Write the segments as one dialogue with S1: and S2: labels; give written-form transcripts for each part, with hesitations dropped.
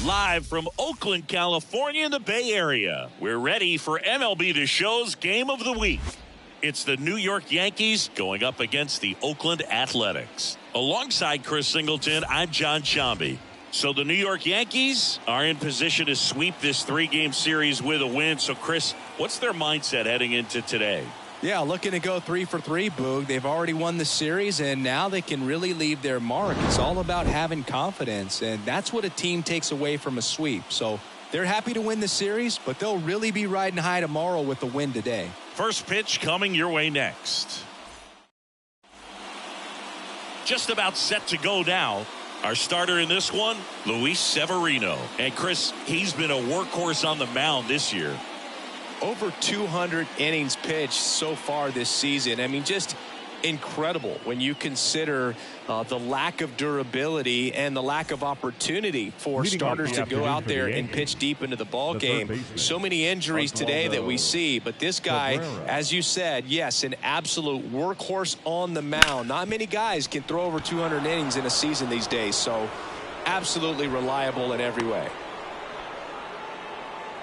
S1: Live from Oakland, California in the Bay Area. We're ready for MLB The Show's Game of the Week. It's the New York Yankees going up against the Oakland Athletics. Alongside Chris Singleton, I'm John Shambi. So the New York Yankees are in position to sweep this three-game series with a win. So, Chris, what's their mindset heading into today?
S2: Yeah, looking to go 3 for 3, Boog. They've already won the series, and now they can really leave their mark. It's all about having confidence, and that's what a team takes away from a sweep. So they're happy to win the series, but they'll really be riding high tomorrow with the win today.
S1: First pitch coming your way next. Just about set to go now. Our starter in this one, Luis Severino. And, Chris, he's been a workhorse on the mound this year.
S3: Over 200 innings pitched so far this season. I mean, just incredible when you consider the lack of durability and the lack of opportunity for starters to go out there and pitch deep into the ball game. So many injuries today that we see, but this guy, as you said, yes, an absolute workhorse on the mound. Not many guys can throw over 200 innings in a season these days, so absolutely reliable in every way.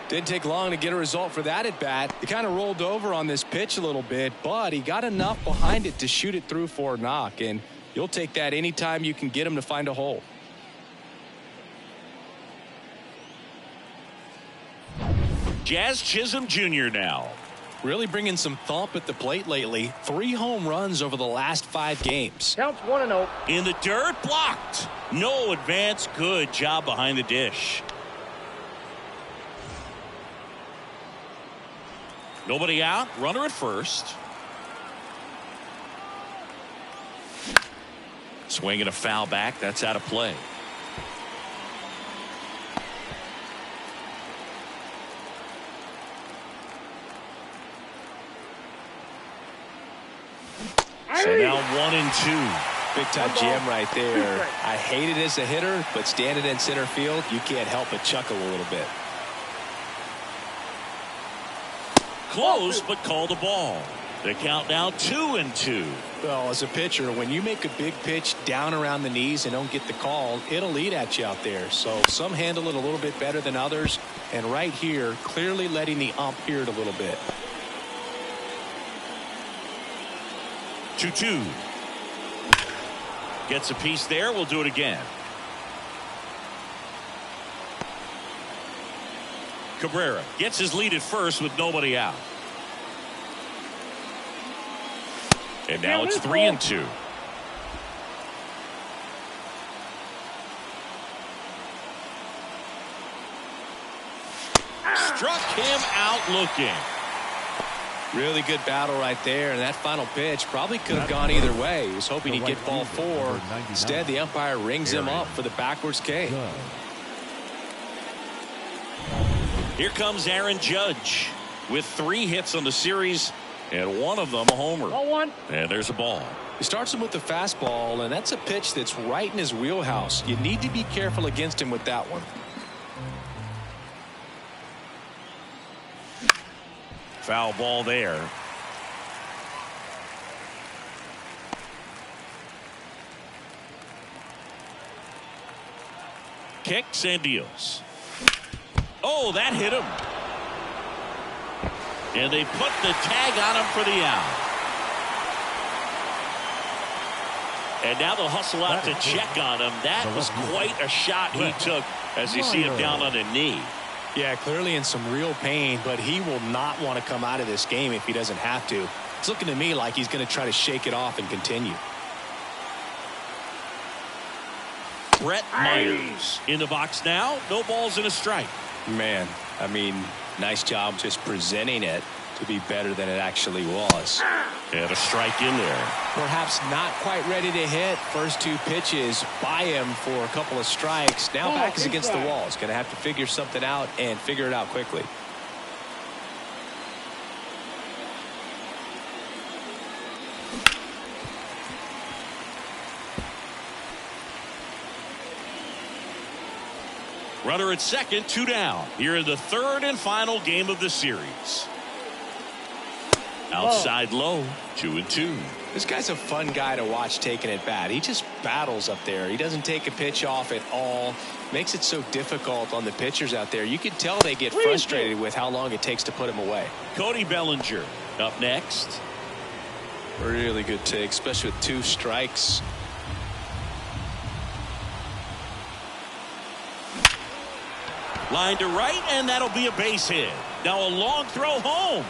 S3: Didn't take long to get a result for that at bat. He kind of rolled over on this pitch a little bit, but he got enough behind it to shoot it through for a knock, and you'll take that anytime you can get him to find a hole.
S1: Jazz Chisholm Jr. now.
S2: Really bringing some thump at the plate lately. 3 home runs over the last 5 games.
S4: Counts 1-0.
S1: In the dirt, blocked. No advance. Good job behind the dish. Nobody out. Runner at first. Swinging a foul back. That's out of play. So now 1-2.
S3: Big time jam right there. I hate it as a hitter, but standing in center field, you can't help but chuckle a little bit.
S1: Close, but called a ball. The count now 2-2.
S2: Well, as a pitcher, when you make a big pitch down around the knees and don't get the call, it'll eat at you out there. So some handle it a little bit better than others. And right here, clearly letting the ump hear it a little bit.
S1: 2-2. Gets a piece there. We'll do it again. Cabrera gets his lead at first with nobody out. And now it's 3-2. Struck him out looking.
S3: Really good battle right there, and that final pitch probably could have gone either way. He was hoping he'd get ball 4. Instead, the umpire rings him up for the backwards K.
S1: Here comes Aaron Judge with 3 hits on the series, and one of them a homer. And there's a ball.
S2: He starts him with the fastball, and that's a pitch that's right in his wheelhouse. You need to be careful against him with that one.
S1: Foul ball there. Kicks and deals. Oh, that hit him. And they put the tag on him for the out. And now they'll hustle out to check on him. That was quite a shot he took as you see him down on a knee.
S2: Yeah, clearly in some real pain, but he will not want to come out of this game if he doesn't have to. It's looking to me like he's going to try to shake it off and continue.
S1: Brett Myers in the box now. No balls and a strike.
S3: Man, I mean, nice job just presenting it to be better than it actually was.
S1: And a strike in there.
S2: Perhaps not quite ready to hit. First 2 pitches by him for a couple of strikes. Now back is against the wall. He's going to have to figure something out and figure it out quickly.
S1: Runner at second, 2 down. Here in the 3rd and final game of the series. Outside low, 2-2.
S3: This guy's a fun guy to watch taking at bat. He just battles up there. He doesn't take a pitch off at all. Makes it so difficult on the pitchers out there. You can tell they get frustrated with how long it takes to put him away.
S1: Cody Bellinger up next.
S3: Really good take, especially with 2 strikes.
S1: Line to right, and that'll be a base hit. Now a long throw home.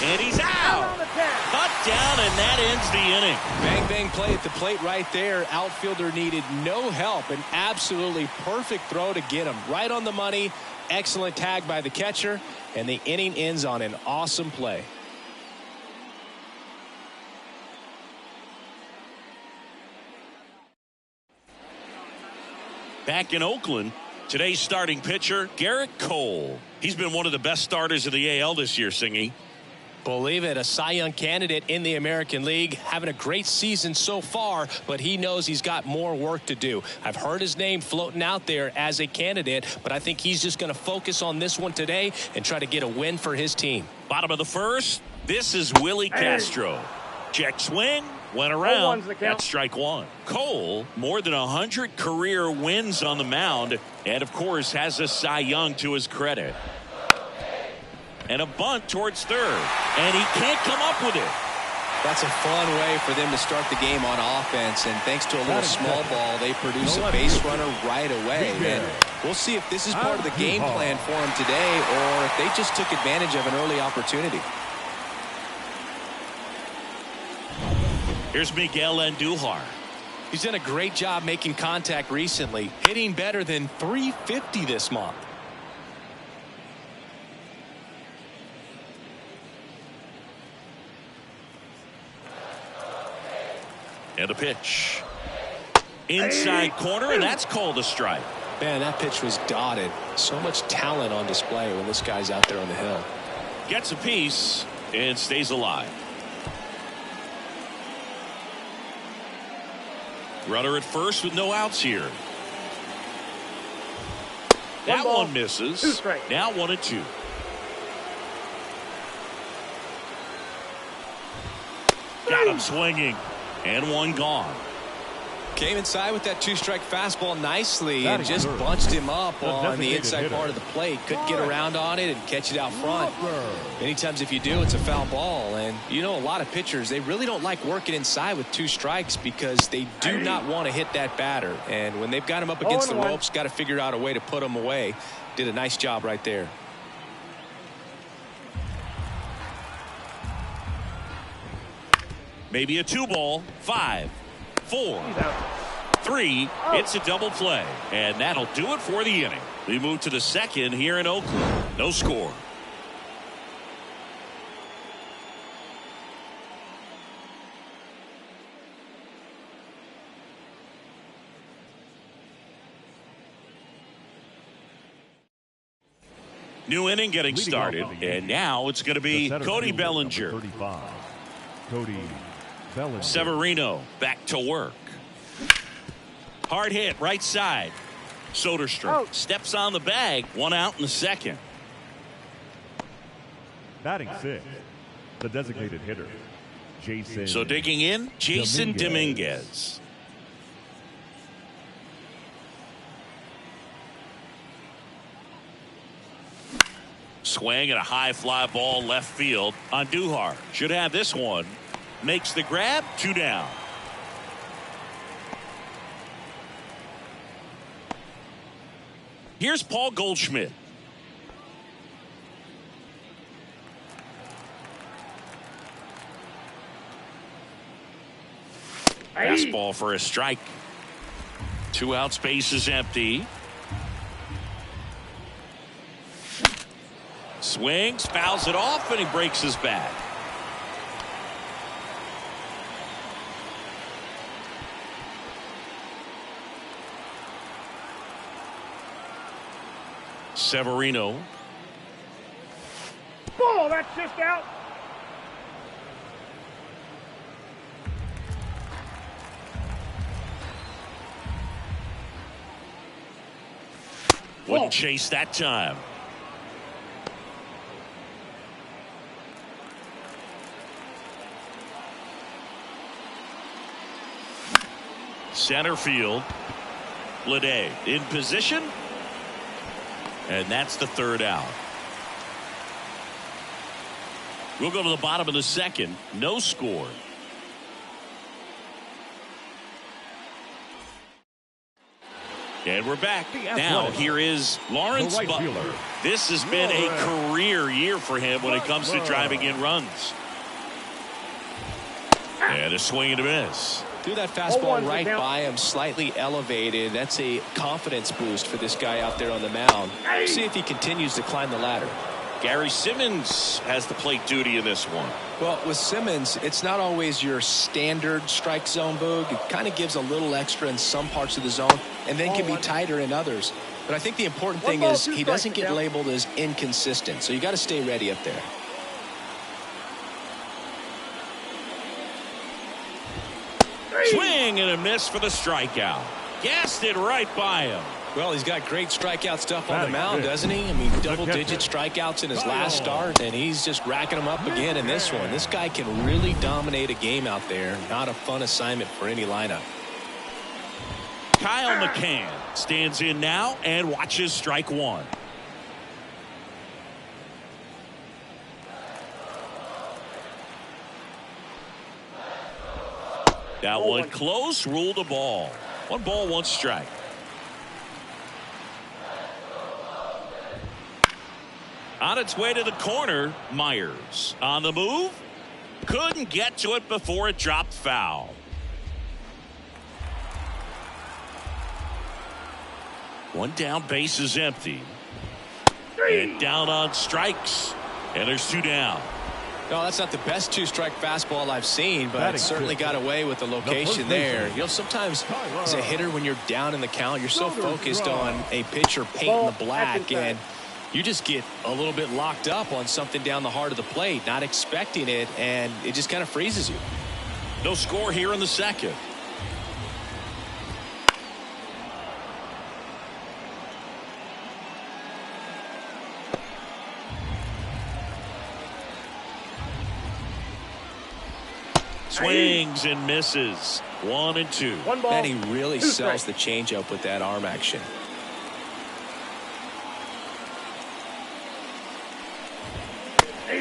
S1: And he's out. Cut down, and that ends the inning.
S3: Bang, bang play at the plate right there. Outfielder needed no help. An absolutely perfect throw to get him right on the money. Excellent tag by the catcher, and the inning ends on an awesome play.
S1: Back in Oakland, today's starting pitcher, Garrett Cole. He's been one of the best starters of the AL this year, Singy.
S3: Believe it, a Cy Young candidate in the American League, having a great season so far, but he knows he's got more work to do. I've heard his name floating out there as a candidate, but I think he's just going to focus on this one today and try to get a win for his team.
S1: Bottom of the first, this is Willie Castro. Check swing, went around. That's strike 1. Cole, more than 100 career wins on the mound, and of course has a Cy Young to his credit. And a bunt towards third, and he can't come up with it.
S2: That's a fun way for them to start the game on offense, and thanks to a little small ball, they produce a base runner right away. And we'll see if this is part of the game plan for them today, or if they just took advantage of an early opportunity.
S1: Here's Miguel Andujar.
S3: He's done a great job making contact recently, hitting better than .350 this month.
S1: And a pitch. Inside corner, and that's called a strike.
S3: Man, that pitch was dotted. So much talent on display when this guy's out there on the hill.
S1: Gets a piece and stays alive. Runner at first with no outs here. That one misses. Now 1-2. Got him swinging. And one gone.
S2: Came inside with that 2-strike fastball nicely and just bunched him up on the inside part of the plate. Couldn't get around on it and catch it out front. Many times if you do, it's a foul ball. And you know, a lot of pitchers, they really don't like working inside with 2 strikes because they do not want to hit that batter. And when they've got him up against the ropes, got to figure out a way to put him away. Did a nice job right there.
S1: Maybe a 2-ball. 5, 4, 3. It's a double play. And that'll do it for the inning. We move to the second here in Oakland. No score. New inning getting started. And now it's going to be Cody Bellinger.
S4: Cody Bellinger.
S1: Severino back to work. Hard hit right side. Soderstrom steps on the bag. 1 out in the second.
S4: Batting 6th, the designated hitter, Jason.
S1: So digging in, Jason Dominguez. Swing and a high fly ball left field. Andujar should have this one. Makes the grab. 2 down. Here's Paul Goldschmidt. Fastball for a strike. 2 outs, base is empty. Swings, fouls it off, and he breaks his back. Severino.
S5: Ball, that's just out.
S1: Wouldn't chase that time. Center field. Lede in position. And that's the third out. We'll go to the bottom of the second. No score. And we're back. Now here is Lawrence Butler. This has been a career year for him when it comes to driving in runs. And a swing and a miss.
S3: Threw that fastball right by him, slightly elevated. That's a confidence boost for this guy out there on the mound. See if he continues to climb the ladder.
S1: Gary Simmons has the plate duty in this one.
S2: Well, with Simmons, it's not always your standard strike zone, Boog. It kind of gives a little extra in some parts of the zone and then can be tighter in others. But I think the important thing is he doesn't get labeled as inconsistent. So you got to stay ready up there.
S1: Swing and a miss for the strikeout. Gassed it right by him.
S3: Well, he's got great strikeout stuff on the mound, doesn't he? I mean, double-digit strikeouts in his last start, and he's just racking them up again in this one. This guy can really dominate a game out there. Not a fun assignment for any lineup.
S1: Kyle McCann stands in now and watches strike one. That one close, ruled a ball. 1 ball, 1 strike. On its way to the corner, Myers on the move. Couldn't get to it before it dropped foul. One down, base is empty. And down on strikes. And there's 2 down.
S3: No, that's not the best 2-strike fastball I've seen, but it certainly got away with the location there. You know, sometimes as a hitter, when you're down in the count, you're so focused on a pitcher painting the black, and you just get a little bit locked up on something down the heart of the plate, not expecting it, and it just kind of freezes you.
S1: No score here in the second. Swings and misses. 1 and 2.
S3: And he really sells the changeup with that arm action.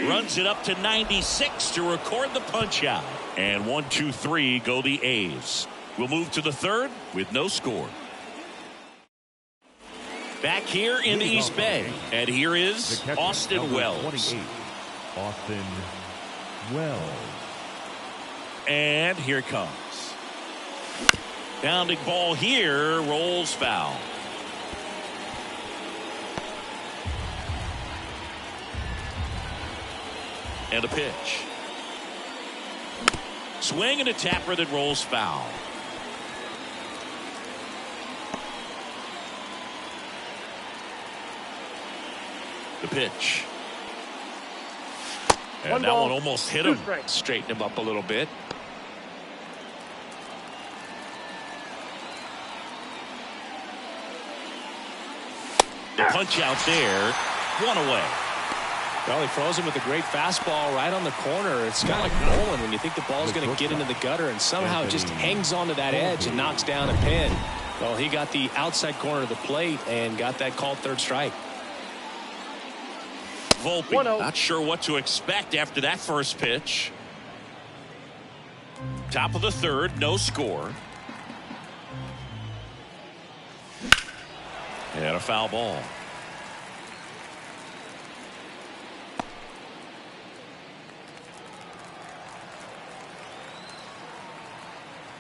S1: Runs it up to 96 to record the punch out. And 1, 2, 3 go the A's. We'll move to the third with no score. Back here in the East Bay. And here is Austin Wells.
S4: Austin Wells.
S1: And here it comes. Bounding ball here, rolls foul. And a pitch. Swing and a tapper that rolls foul. The pitch. And that one almost hit him.
S3: Straighten him up a little bit.
S1: The punch out there. 1 away.
S3: Well, he throws him with a great fastball right on the corner. It's kind of like bowling when you think the ball's going to get into the gutter and somehow just hangs onto that edge and knocks down a pin. Well, he got the outside corner of the plate and got that called third strike.
S1: Volpe, not sure what to expect after that first pitch. Top of the third, no score. And a foul ball.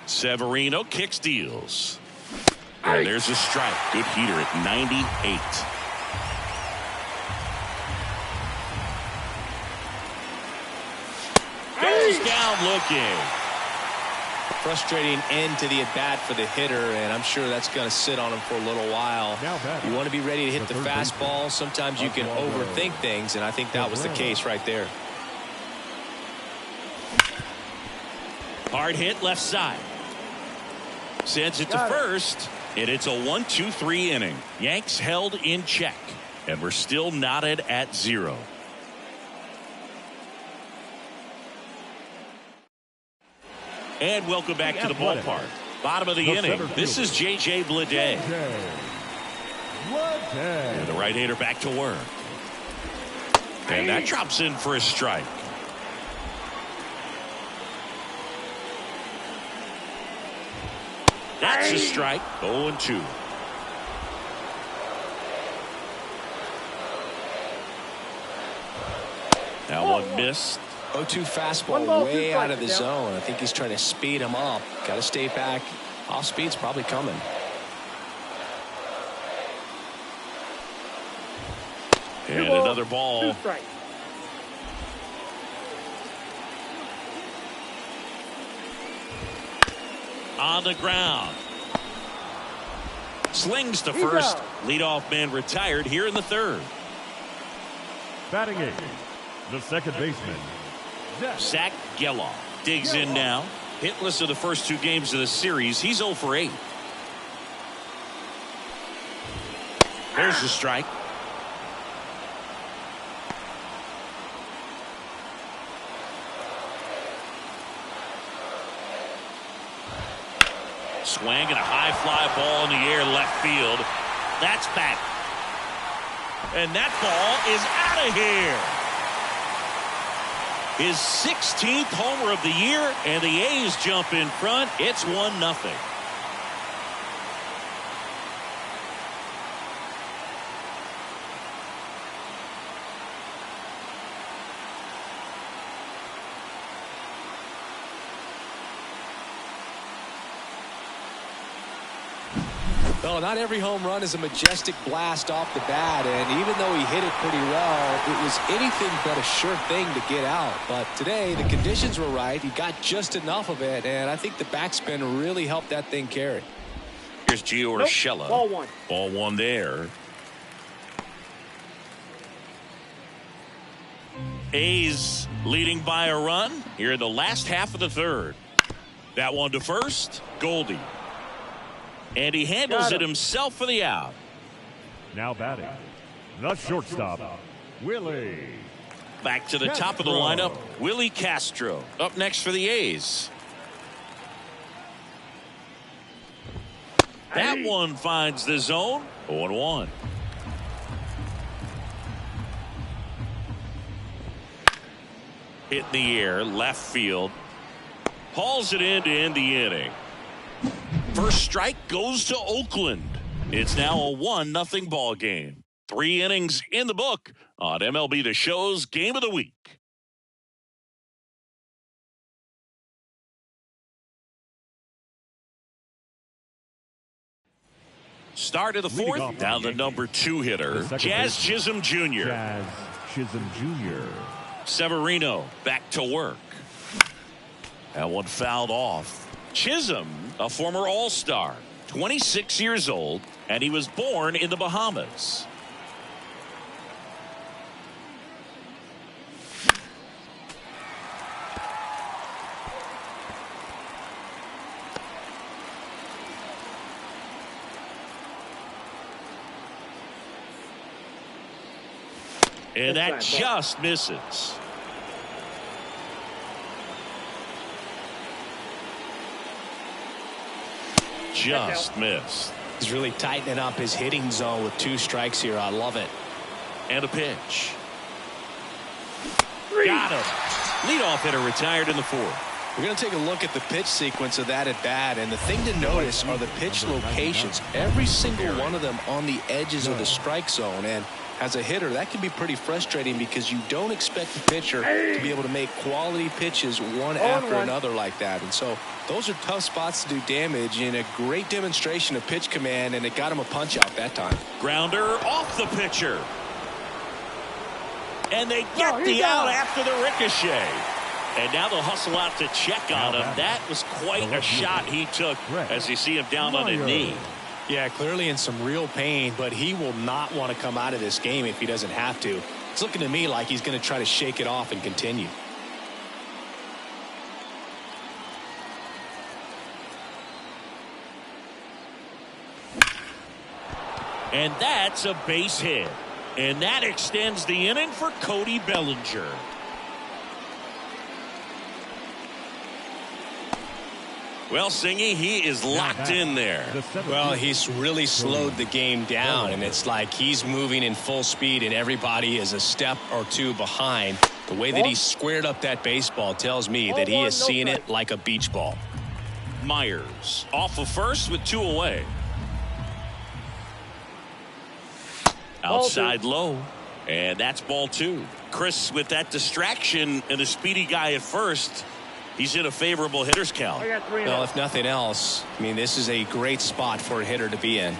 S1: Severino kicks, deals. And there's a strike. Good heater at 98. Goes down looking.
S3: Frustrating end to the at-bat for the hitter, and I'm sure that's going to sit on him for a little while. You want to be ready to hit the fastball. Sometimes you can overthink things, and I think that was the case right there.
S1: Hard hit left side. Sends it to first, and it's a 1-2-3 inning. Yanks held in check, and we're still knotted at 0. And welcome back to the ballpark. Bottom of the inning. This is J.J. Bleday. And the right-hander back to work. And that drops in for a strike. That's a strike. 0-2. That one missed.
S3: 0-2 fastball way out of the zone. I think he's trying to speed him up. Got to stay back. Off speed's probably coming.
S1: And another ball. On the ground. Slings to first. Leadoff man retired here in the third.
S4: Batting eighth, the second baseman,
S1: Zach Geloff digs in now. Hitless of the first two games of the series. He's 0 for 8. There's the strike. Swing and a high fly ball in the air left field. That's back. And that ball is out of here. His 16th homer of the year, and the A's jump in front. It's 1-0.
S3: Well, not every home run is a majestic blast off the bat, and even though he hit it pretty well, it was anything but a sure thing to get out. But today, the conditions were right. He got just enough of it, and I think the backspin really helped that thing carry.
S1: Here's Gio Urshela.
S5: Ball one.
S1: Ball one there. A's leading by a run here in the last half of the third. That one to first. Goldie. And he handles it himself for the out.
S4: now batting, the shortstop, Willie.
S1: Back to the top of the lineup, Willie Castro. Up next for the A's. That one finds the zone. 0-1. Hit in the air, left field. Hauls it in to end the inning. First strike goes to Oakland. It's now a 1-0 ball game. 3 innings in the book on MLB The Show's Game of the Week. Start of the fourth, down the number 2 hitter, Jazz Chisholm Jr.
S4: Jazz Chisholm Jr.
S1: Severino back to work. That one fouled off. Chisholm, a former All-Star, 26 years old, and he was born in the Bahamas. And that just misses. Just missed.
S3: He's really tightening up his hitting zone with 2 strikes here. I love it.
S1: And a pitch. Got him. Leadoff hitter retired in the 4th.
S3: We're going to take a look at the pitch sequence of that at bat, and the thing to notice are the pitch locations. Every single one of them on the edges of the strike zone, and as a hitter, that can be pretty frustrating because you don't expect the pitcher to be able to make quality pitches one after another like that. And so those are tough spots to do damage, and a great demonstration of pitch command, and it got him a punch out that time.
S1: Grounder off the pitcher. And they get the out after the ricochet. And now they'll hustle out to check on him. That was quite a shot he took as you see him down on a knee.
S2: Yeah, clearly in some real pain, but he will not want to come out of this game if he doesn't have to. It's looking to me like he's going to try to shake it off and continue.
S1: And that's a base hit. And that extends the inning for Cody Bellinger. Well, Singy, he is locked in there.
S3: Well, he's really slowed the game down, and it's like he's moving in full speed, and everybody is a step or two behind. The way that he squared up that baseball tells me that he is seeing it like a beach ball.
S1: Myers off of first with 2 away. Outside low, and that's ball 2. Chris, with that distraction and a speedy guy at first, he's in a favorable hitter's count.
S3: Well, if nothing else, I mean, this is a great spot for a hitter to be in.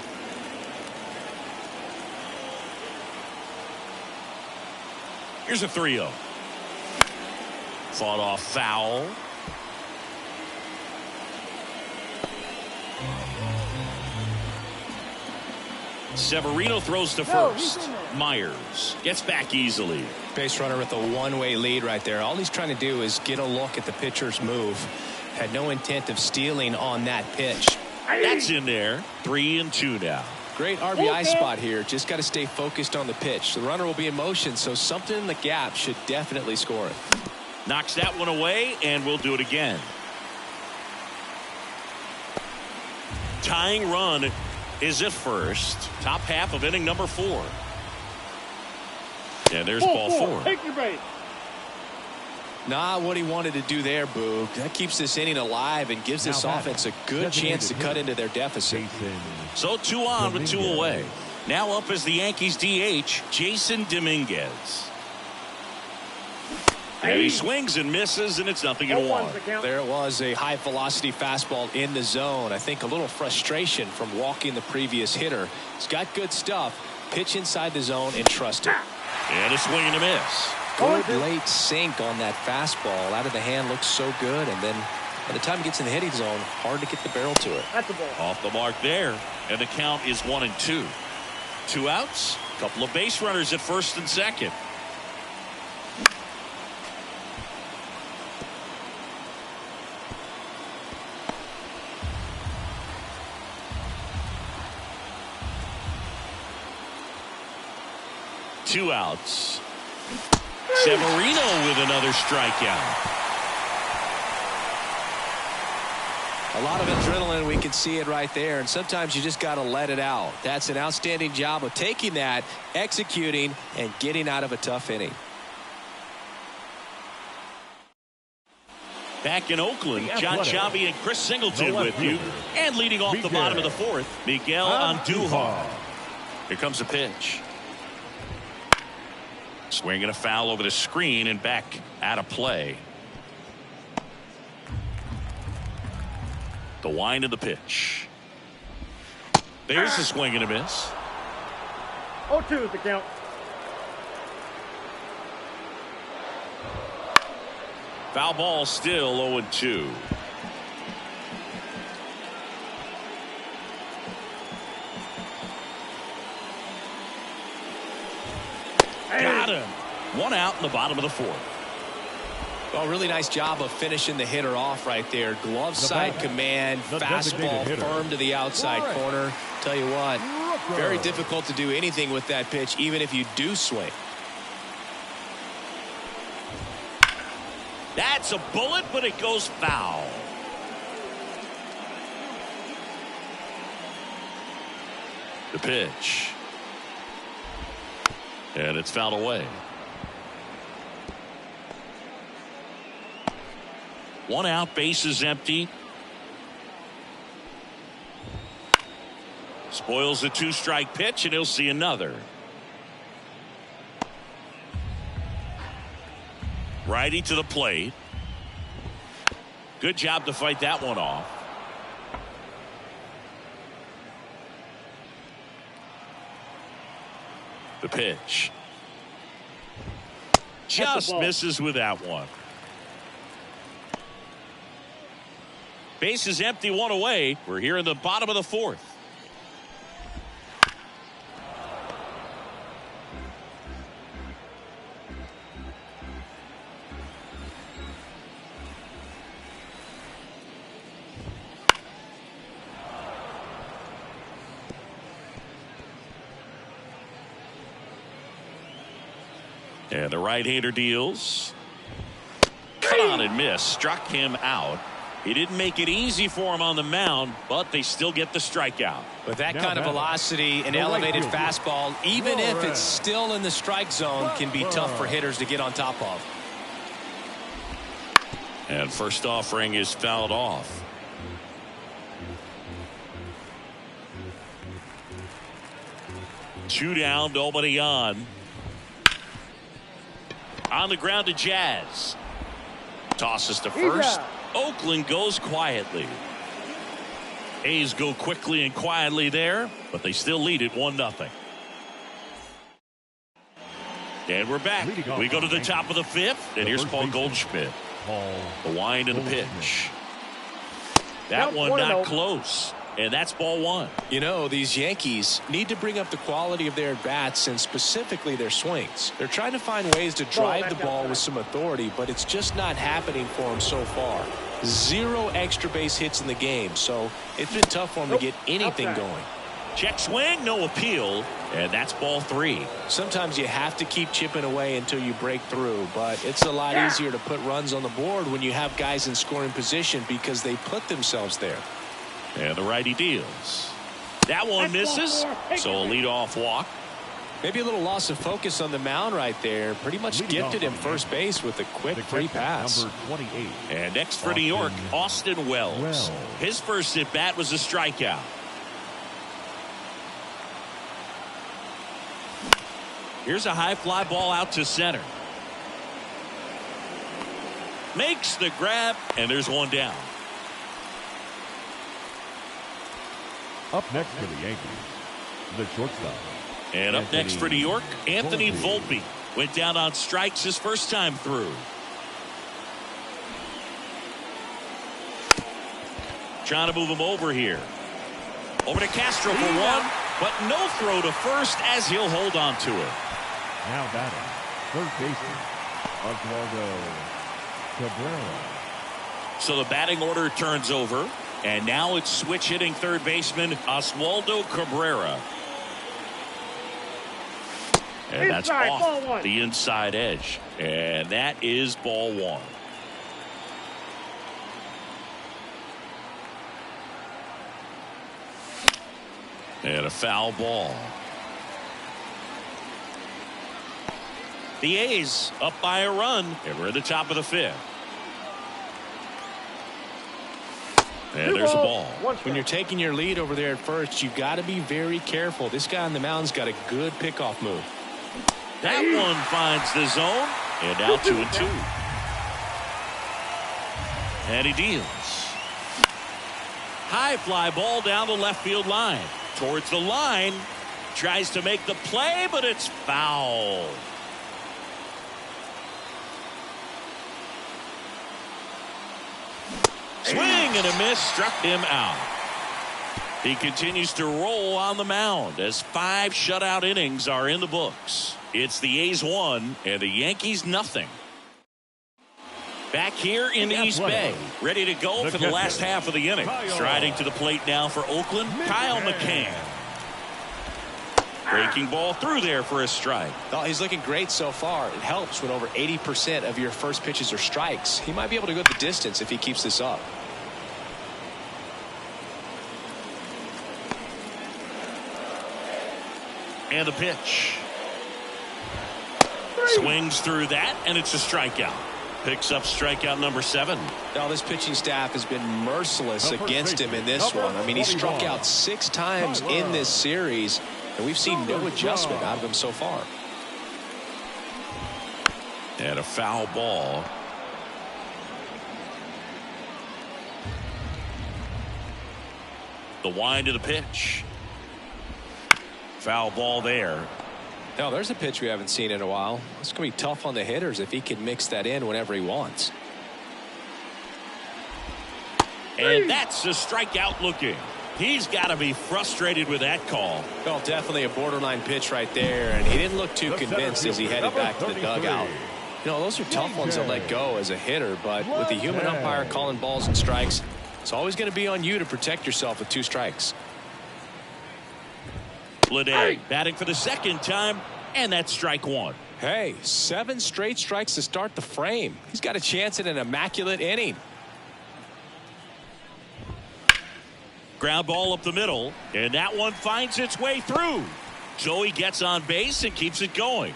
S1: Here's a 3-0. Fought off foul. Severino throws to first. Myers gets back easily.
S3: Base runner with a one-way lead right there. All he's trying to do is get a look at the pitcher's move. Had no intent of stealing on that pitch.
S1: That's in there. 3-2 now.
S3: Great RBI spot here. Just got to stay focused on the pitch. The runner will be in motion, so something in the gap should definitely score it.
S1: Knocks that one away, and we'll do it again. Tying run is at first. Top half of inning number 4. And there's ball 4.
S5: Take your base.
S3: Not what he wanted to do there, Boog. That keeps this inning alive and gives this offense a good chance to cut into their deficit.
S1: So 2 on with 2 away. Now up as the Yankees DH, Jason Dominguez. And he swings and misses, and it's 0-1.
S3: There it was, a high velocity fastball in the zone. I think a little frustration from walking the previous hitter. He's got good stuff. Pitch inside the zone and trust it.
S1: And a swing and a miss.
S3: Good late sink on that fastball. Out of the hand, looks so good, and then by the time he gets in the hitting zone, hard to get the barrel to it.
S5: That's a ball.
S1: Off the mark there, and the count is 1-2. 2 outs, a couple of base runners at first and second. Two outs. Severino with another strikeout.
S3: A lot of adrenaline, we can see it right there, and sometimes you just got to let it out. That's an outstanding job of taking that, executing, and getting out of a tough inning.
S1: Back in Oakland, John Chavi and Chris Singleton with you. And leading off the bottom of the 4th, Miguel Andujar. Here comes a pitch. Swinging a foul over the screen and back out of play. The wind of the pitch. There's the swing and a miss.
S5: 0-2 is the count.
S1: Foul ball still 0-2. Got him. 1 out in the bottom of the 4th.
S3: Well, really nice job of finishing the hitter off right there. Glove side command, fastball firm to the outside corner. Tell you what, very difficult to do anything with that pitch, even if you do swing.
S1: That's a bullet, but it goes foul. The pitch. And it's fouled away. 1 out, base is empty. Spoils the 2-strike pitch, and he'll see another. Righty to the plate. Good job to fight that one off. The pitch. Just misses with that one. Base is empty, 1 away. We're here in the bottom of the 4th. And the right-hander deals. Cut on and miss. Struck him out. He didn't make it easy for him on the mound, but they still get the strikeout.
S3: With that kind of velocity and elevated fastball, even if it's still in the strike zone, can be tough for hitters to get on top of.
S1: And first offering is fouled off. Two down, nobody on. On the ground to Jazz. Tosses to first. Oakland goes quietly. A's go quickly and quietly there, but they still lead it 1-0. And we're back. We go to the top of the fifth, and here's Paul Goldschmidt. The wind and the pitch. That one not close. And that's ball one.
S3: You know, these Yankees need to bring up the quality of their at-bats and specifically their swings. They're trying to find ways to drive the ball with some authority, but it's just not happening for them so far. 0 extra base hits in the game, so it's been tough for them to get anything going.
S1: Check swing, no appeal, and that's ball 3.
S3: Sometimes you have to keep chipping away until you break through, but it's a lot easier to put runs on the board when you have guys in scoring position because they put themselves there.
S1: And the righty deals. That one misses, so a leadoff walk.
S3: Maybe a little loss of focus on the mound right there. Pretty much gifted him first base with a quick free pass.
S4: Number 28.
S1: And next for New York, Austin Wells. His first at bat was a strikeout. Here's a high fly ball out to center. Makes the grab, and there's one down.
S4: Up next for the Yankees, the shortstop.
S1: And up next for New York, Anthony Volpe. Went down on strikes his first time through. Trying to move him over here. Over to Castro for one, but no throw to first as he'll hold on to it.
S4: Now batting, third baseman, Oswaldo Cabrera.
S1: So the batting order turns over. And now it's switch hitting third baseman Oswaldo Cabrera. And that's off the inside edge. And that is ball 1. And a foul ball. The A's up by a run. And we're at the top of the 5th. And there's a ball.
S3: When you're taking your lead over there at first, you've got to be very careful. This guy on the mound's got a good pickoff move.
S1: That one finds the zone. And now 2-2. And he deals. High fly ball down the left field line. Towards the line. Tries to make the play, but it's foul. Swing and a miss, struck him out. He continues to roll on the mound as 5 shutout innings are in the books. It's the A's 1 and the Yankees nothing. Back here in East Bay, ready to go for the last half of the inning. Striding to the plate now for Oakland, Kyle McCann. Breaking ball through there for a strike.
S3: Oh, he's looking great so far. It helps when over 80% of your first pitches are strikes. He might be able to go the distance if he keeps this up.
S1: And the pitch. Swings through that, and it's a strikeout. Picks up strikeout number 7.
S3: Now, this pitching staff has been merciless against him in this one. I mean, he struck out 6 times in this series, and we've seen no adjustment out of him so far.
S1: And a foul ball. The wind of the pitch. Foul ball there.
S3: Now, there's a pitch we haven't seen in a while. It's going to be tough on the hitters if he can mix that in whenever he wants.
S1: And that's a strikeout looking. He's got to be frustrated with that call.
S3: Well, definitely a borderline pitch right there, and he didn't look too convinced as he headed back to the dugout. You know, those are tough ones to let go as a hitter, but with the human umpire calling balls and strikes, it's always going to be on you to protect yourself with 2 strikes.
S1: Bleday batting for the second time, and that's strike 1.
S3: Hey, 7 straight strikes to start the frame. He's got a chance at an immaculate inning.
S1: Ground ball up the middle, and that one finds its way through. Joey gets on base and keeps it going.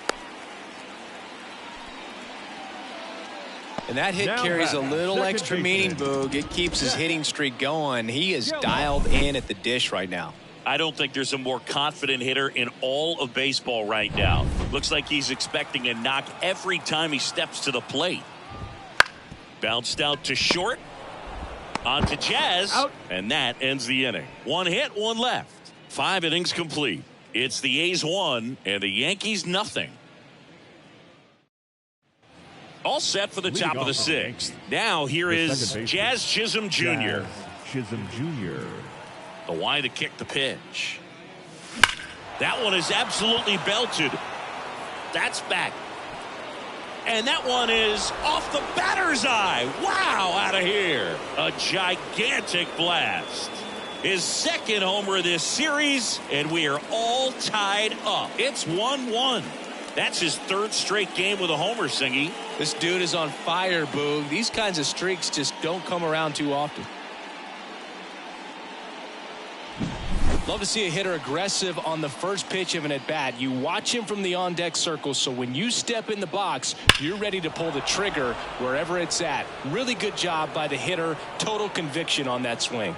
S3: And that hit carries a little extra meaning, Boog. It keeps his hitting streak going. He is dialed in at the dish right now.
S1: I don't think there's a more confident hitter in all of baseball right now. Looks like he's expecting a knock every time he steps to the plate. Bounced out to short. On to Jazz.
S5: Out.
S1: And that ends the inning. One hit, one left. 5 innings complete. It's the A's 1 and the Yankees nothing. All set for the top of the 6th. Now here is Jazz Chisholm Jr.
S4: Chisholm Jr.
S1: The wide to kick the pitch. That one is absolutely belted. That's back. And that one is off the batter's eye. Wow, out of here. A gigantic blast. His second homer this series, and we are all tied up. It's 1-1. That's his 3rd straight game with a homer, Singy.
S3: This dude is on fire, Boog. These kinds of streaks just don't come around too often. Love to see a hitter aggressive on the first pitch of an at-bat. You watch him from the on-deck circle, so when you step in the box, you're ready to pull the trigger wherever it's at. Really good job by the hitter. Total conviction on that swing.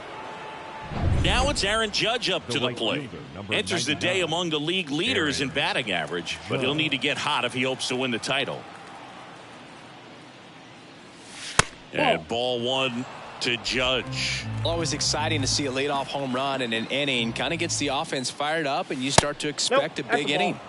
S1: Now it's Aaron Judge up to the plate. Enters the day among the league leaders in batting average, but he'll need to get hot if he hopes to win the title. And ball 1 to Judge.
S3: Always exciting to see a leadoff home run in an inning. Kind of gets the offense fired up, and you start to expect a big inning.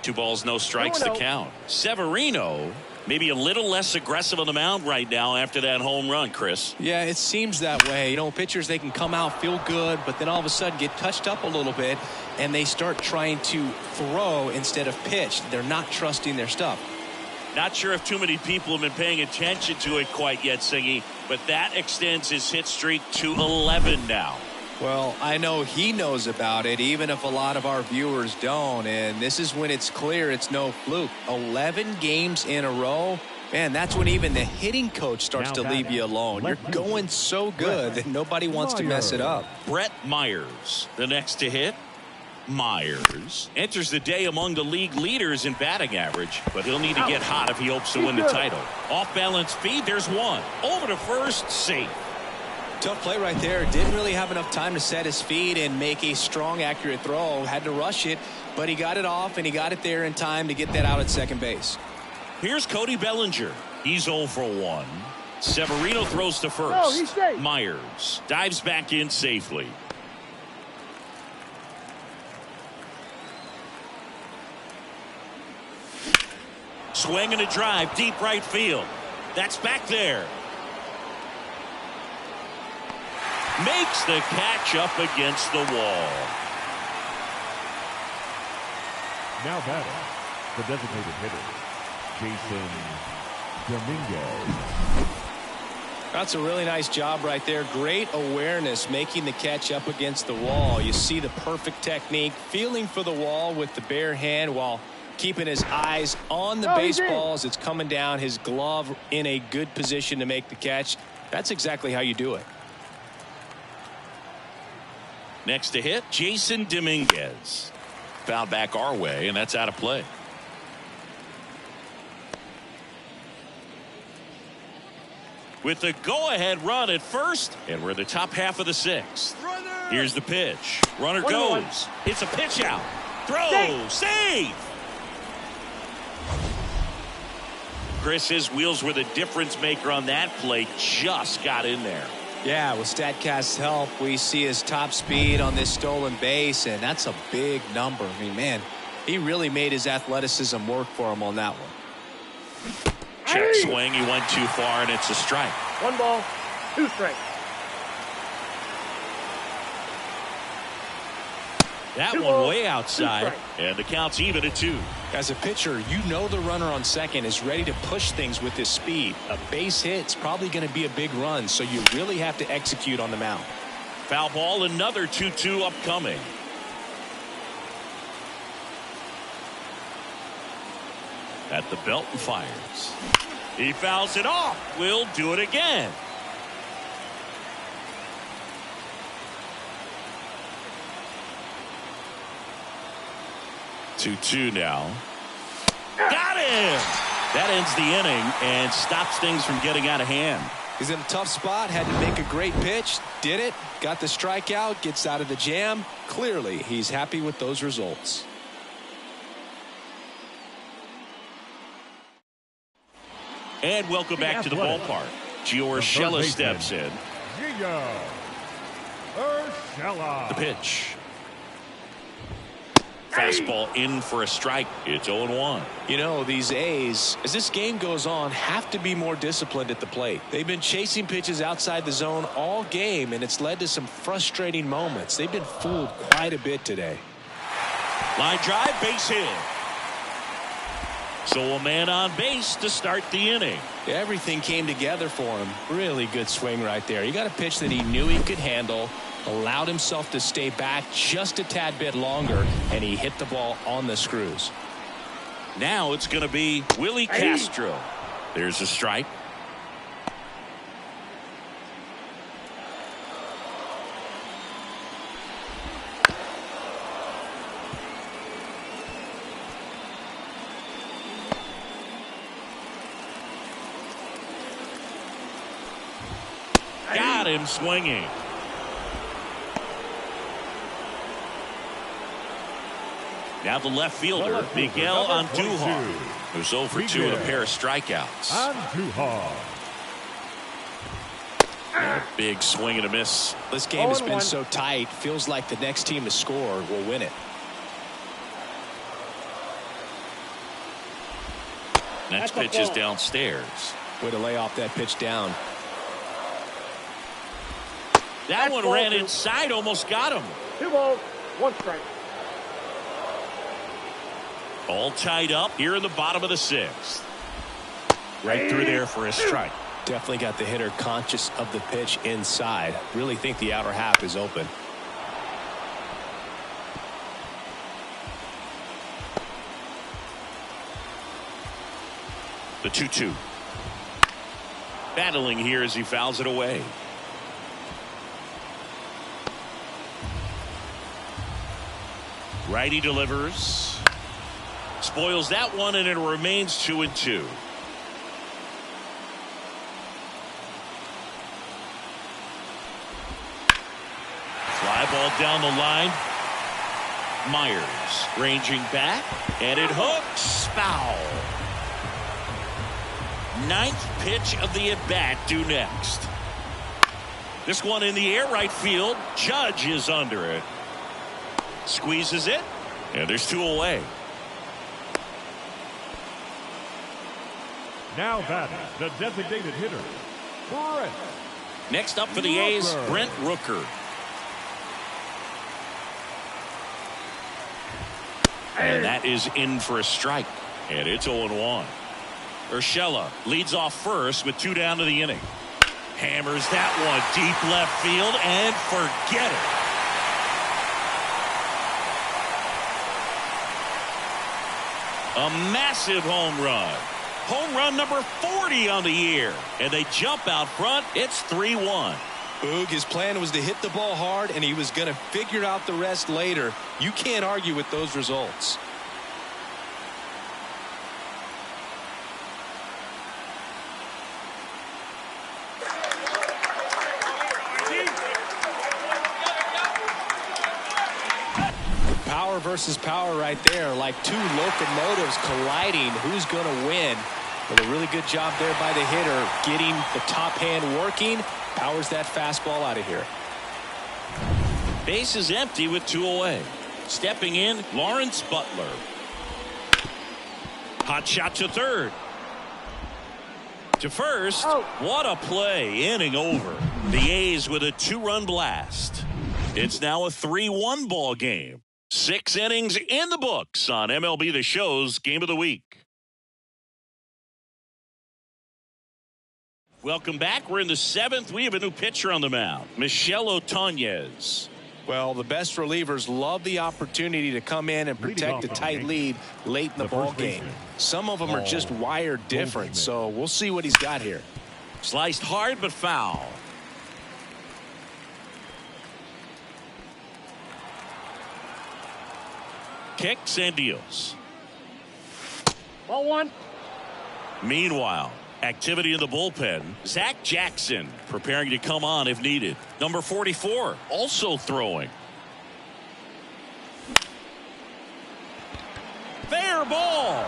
S1: 2 balls, no strikes to count. Severino maybe a little less aggressive on the mound right now after that home run, Chris.
S3: Yeah, it seems that way. You know, pitchers, they can come out, feel good, but then all of a sudden get touched up a little bit, and they start trying to throw instead of pitch. They're not trusting their stuff.
S1: Not sure if too many people have been paying attention to it quite yet, Singy, but that extends his hit streak to 11 now.
S3: Well, I know he knows about it, even if a lot of our viewers don't. And this is when it's clear it's no fluke. 11 games in a row. Man, that's when even the hitting coach starts to leave you alone. You're going so good that nobody wants to mess it up.
S1: Brett Myers, the next to hit. Myers enters the day among the league leaders in batting average, but he'll need to get hot if he hopes to win the title. Off balance feed, there's one. Over to first, safe.
S3: Tough play right there. Didn't really have enough time to set his feet and make a strong, accurate throw. Had to rush it, but he got it off, and he got it there in time to get that out at second base.
S1: Here's Cody Bellinger. He's 0 for 1. Severino throws to first.
S5: Oh, he's safe.
S1: Myers dives back in safely. Swing and a drive, deep right field. That's back there. Makes the catch up against the wall.
S4: Now batting, the designated hitter, Jason Dominguez.
S3: That's a really nice job right there. Great awareness, making the catch up against the wall. You see the perfect technique, feeling for the wall with the bare hand while keeping his eyes on the baseball as it's coming down. His glove in a good position to make the catch. That's exactly how you do it.
S1: Next to hit, Jason Dominguez. Foul back our way, and that's out of play. With the go-ahead run at first, and we're in the top half of the 6th. Here's the pitch. Runner goes. It's a pitch out. Throw. Save. Chris, his wheels were the difference maker on that play. Just got in there.
S3: Yeah, with StatCast's help, we see his top speed on this stolen base, and that's a big number. I mean, man, he really made his athleticism work for him on that one.
S1: Check swing. He went too far, and it's a strike.
S5: 1 ball, 2 strikes.
S1: That one way outside, and the count's even at 2.
S3: As a pitcher, you know the runner on second is ready to push things with his speed. A base hit's probably going to be a big run, so you really have to execute on the mound.
S1: Foul ball, another 2-2 upcoming. At the belt and fires. He fouls it off. We'll do it again. 2-2 now. Got him! That ends the inning and stops things from getting out of hand.
S3: He's in a tough spot, had to make a great pitch, did it, got the strikeout, gets out of the jam. Clearly, he's happy with those results.
S1: And welcome back to the ballpark. Gio Urshela steps in. The pitch. Fastball in for a strike. It's 0-1.
S3: You know, these A's, as this game goes on, have to be more disciplined at the plate. They've been chasing pitches outside the zone all game, and it's led to some frustrating moments. They've been fooled quite a bit today.
S1: Line drive, base hit. So a man on base to start the inning.
S3: Everything came together for him. Really good swing right there. He got a pitch that he knew he could handle, allowed himself to stay back just a tad bit longer, and he hit the ball on the screws.
S1: Now it's going to be Willie Castro. There's a strike. Got him swinging. Now the left fielder, Miguel Andujar, who's 0 for 2 with a pair of strikeouts. Big swing and a miss.
S3: This game has been so tight, feels like the next team to score will win it.
S1: Next pitch is downstairs.
S3: Way to lay off that pitch down.
S1: That one ran inside, almost got him.
S5: 2 balls, 1 strike.
S1: All tied up here in the bottom of the 6th. Right through there for a strike.
S3: Definitely got the hitter conscious of the pitch inside. Really think the outer half is open.
S1: The 2-2. Battling here as he fouls it away. Righty delivers. Spoils that one, and it remains 2-2. Fly ball down the line. Myers ranging back, and it hooks. Foul. 9th pitch of the at-bat due next. This one in the air right field. Judge is under it. Squeezes it, and there's 2 away.
S4: Now batting, the designated hitter, Brent.
S1: Next up for the A's, Brent Rooker. And that is in for a strike, and it's 0-1. Urshela leads off first with 2 down to the inning. Hammers that one deep left field, and forget it. A massive home run. Home run number 40 on the year. And they jump out front. It's 3-1.
S3: Boog, his plan was to hit the ball hard, and he was going to figure out the rest later. You can't argue with those results. Power versus power right there, like 2 locomotives colliding. Who's going to win? But a really good job there by the hitter, getting the top hand working. Powers that fastball out of here.
S1: Base is empty with 2 away. Stepping in, Lawrence Butler. Hot shot to third. To first. What a play. Inning over. The A's with a 2-run blast. It's now a 3-1 ball game. 6 innings in the books on MLB The Show's Game of the Week. Welcome back. We're in the 7th. We have a new pitcher on the mound, Michel Otañez.
S3: Well, the best relievers love the opportunity to come in and protect a tight lead late in the ball game. Some of them are just wired different, so we'll see what he's got here.
S1: Sliced hard but foul. kicks and deals.
S5: Ball one.
S1: Meanwhile, activity in the bullpen. Zach Jackson preparing to come on if needed. Number 44 also throwing. Fair ball.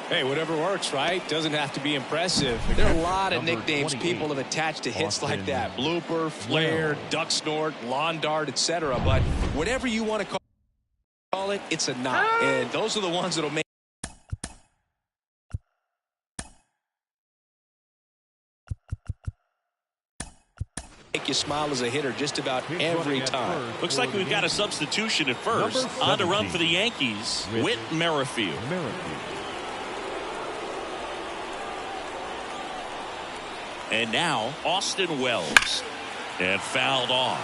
S3: Hey, whatever works, right? Doesn't have to be impressive. There are a lot of nicknames people have attached to hits like that. Blooper, flare, duck snort, lawn dart, etc. But whatever you want to call it, it's a knock. And those are the ones that'll make you smile as a hitter just about every time.
S1: Looks like we've got a substitution at first. On to run for the Yankees, Whit Merrifield. And now Austin Wells. And fouled off.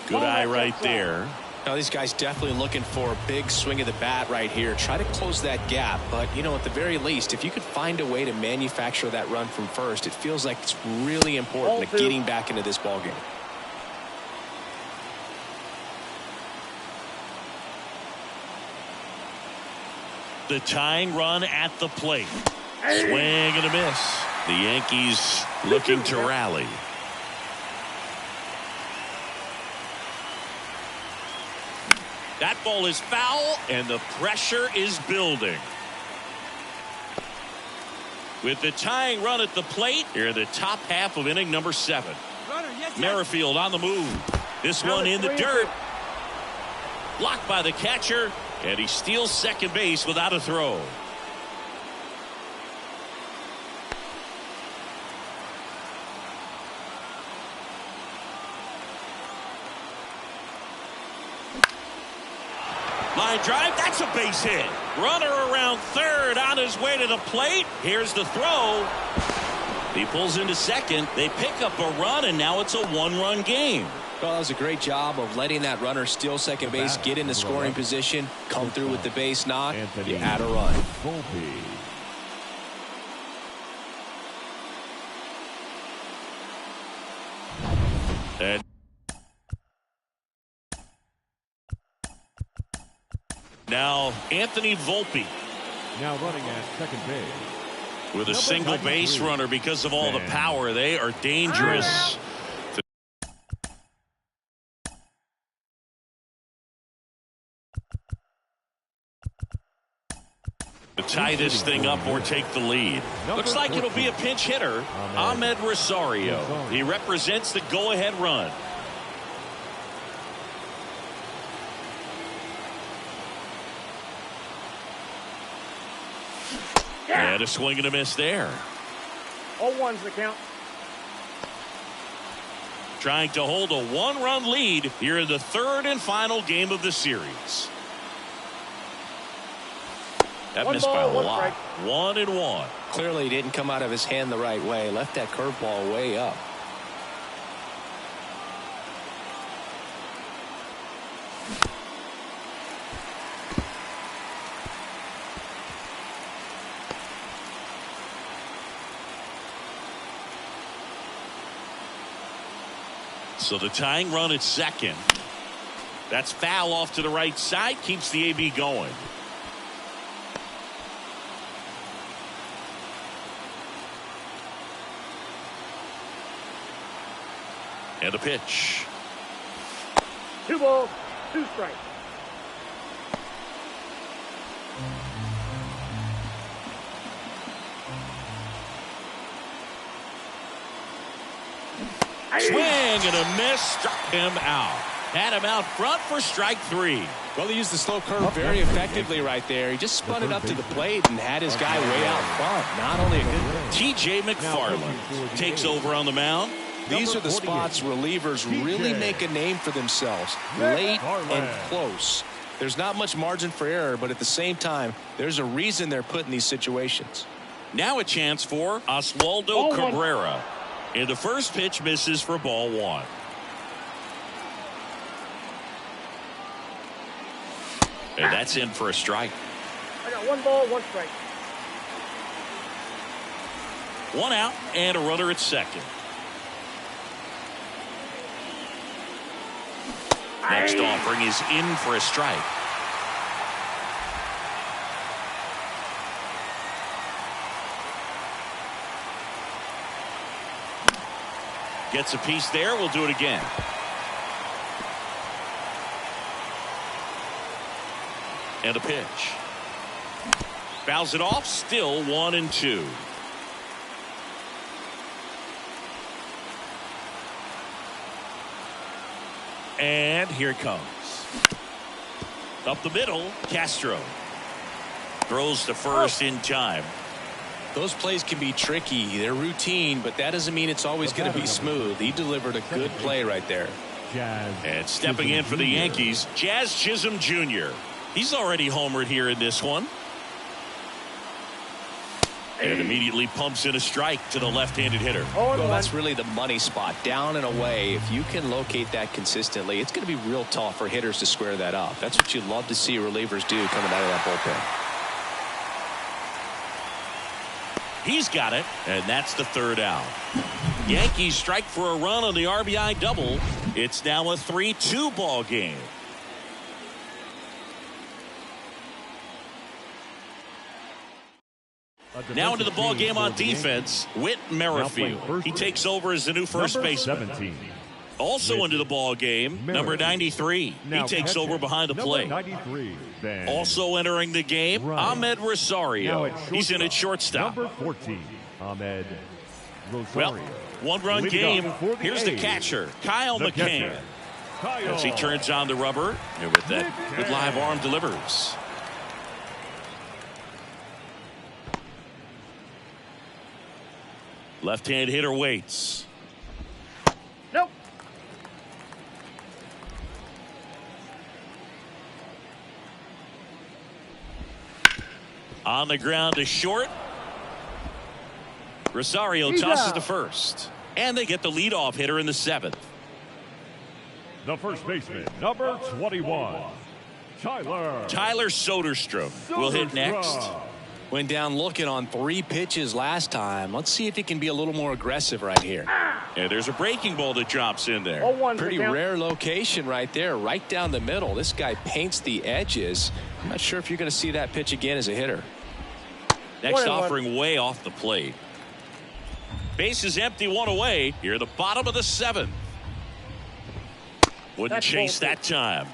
S1: Good eye right there.
S3: Now these guys definitely looking for a big swing of the bat right here. Try to close that gap. But, you know, at the very least, if you could find a way to manufacture that run from first, it feels like it's really important to getting back into this ballgame.
S1: The tying run at the plate. Swing and a miss. The Yankees looking to rally. That ball is foul, and the pressure is building. With the tying run at the plate, here in the top half of inning number 7. Merrifield on the move. This one in the dirt. Blocked by the catcher, and he steals second base without a throw. Line drive, that's a base hit. Runner around third on his way to the plate. Here's the throw. He pulls into second. They pick up a run, and now it's a one-run game.
S3: Well, that was a great job of letting that runner steal second base, get into scoring position, come through with the base knock, you add a run.
S1: And now Anthony Volpe.
S4: Now running at second base.
S1: With a single base runner because of all the power. They are dangerous. To tie this thing up or take the lead. Looks like it'll be a pinch hitter. Ahmed Rosario. He represents the go-ahead run. And a swing and a miss there.
S5: 0-1's the count.
S1: Trying to hold a one-run lead here in the third and final game of the series. That missed by a lot. 1-1.
S3: Clearly he didn't come out of his hand the right way. Left that curveball way up.
S1: So the tying run at second. That's foul off to the right side. Keeps the AB going. And a pitch.
S5: 2 balls, 2 strikes.
S1: Swing and a miss. Struck him out. Had him out front for strike 3.
S3: Well, he used the slow curve very effectively right there. He just spun it up to the plate and had his guy way out front. Not only a good
S1: T.J. McFarland takes over on the mound.
S3: These are the spots relievers really make a name for themselves. Late and close. There's not much margin for error, but at the same time, there's a reason they're put in these situations.
S1: Now a chance for Oswaldo Cabrera. And the first pitch misses for ball 1. And that's in for a strike.
S5: I got 1 ball, 1 strike.
S1: 1 out and a runner at second. Next offering is in for a strike. Gets a piece there. We'll do it again. And a pitch. Fouls it off. Still 1-2. And here it comes. Up the middle, Castro. Throws to first in time.
S3: Those plays can be tricky. They're routine, but that doesn't mean it's always going to be smooth. He delivered a good play right there.
S1: And stepping in for the Yankees, Jazz Chisholm Jr. He's already homered here in this one. And immediately pumps in a strike to the left-handed hitter.
S3: Well, that's really the money spot, down and away. If you can locate that consistently, it's going to be real tough for hitters to square that up. That's what you love to see relievers do coming out of that bullpen.
S1: He's got it, and that's the 3rd out. Yankees strike for a run on the RBI double. It's now a 3-2 ball game. Now into the ball game on defense, Whit Merrifield. He takes over as the new first baseman. Also into the ball game, number 93. He takes over behind the plate. Also entering the game, Ahmed Rosario. He's in at shortstop.
S4: Number 14, Ahmed Rosario.
S1: Well, 1-run game. Here's the catcher, Kyle McCann. As he turns on the rubber, and with that good live arm delivers. Left-hand hitter waits.
S5: Nope.
S1: On the ground to short. Rosario tosses to first. And they get the leadoff hitter in the 7th.
S4: The first baseman, number 21,
S1: Tyler Soderstrom will hit next.
S3: Went down looking on 3 pitches last time. Let's see if he can be a little more aggressive right here.
S1: And there's a breaking ball that drops in there.
S3: Pretty rare location right there, right down the middle. This guy paints the edges. I'm not sure if you're going to see that pitch again as a hitter.
S1: Next offering way off the plate. Base is empty, 1 away. Here at the bottom of the 7th. Wouldn't chase that time.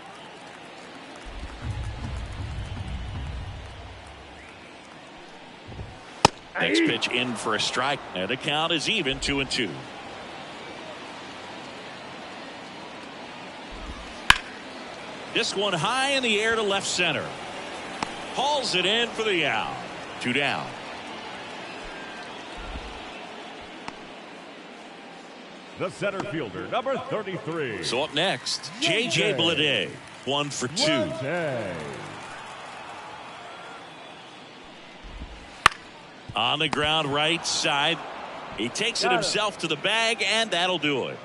S1: Next pitch in for a strike, and the count is even, 2-2. This one high in the air to left center. Hauls it in for the out. 2 down.
S4: The center fielder, number 33.
S1: So up next, J.J. Bleday, 1 for 2. On the ground right side. He takes it himself to the bag, and that'll do it.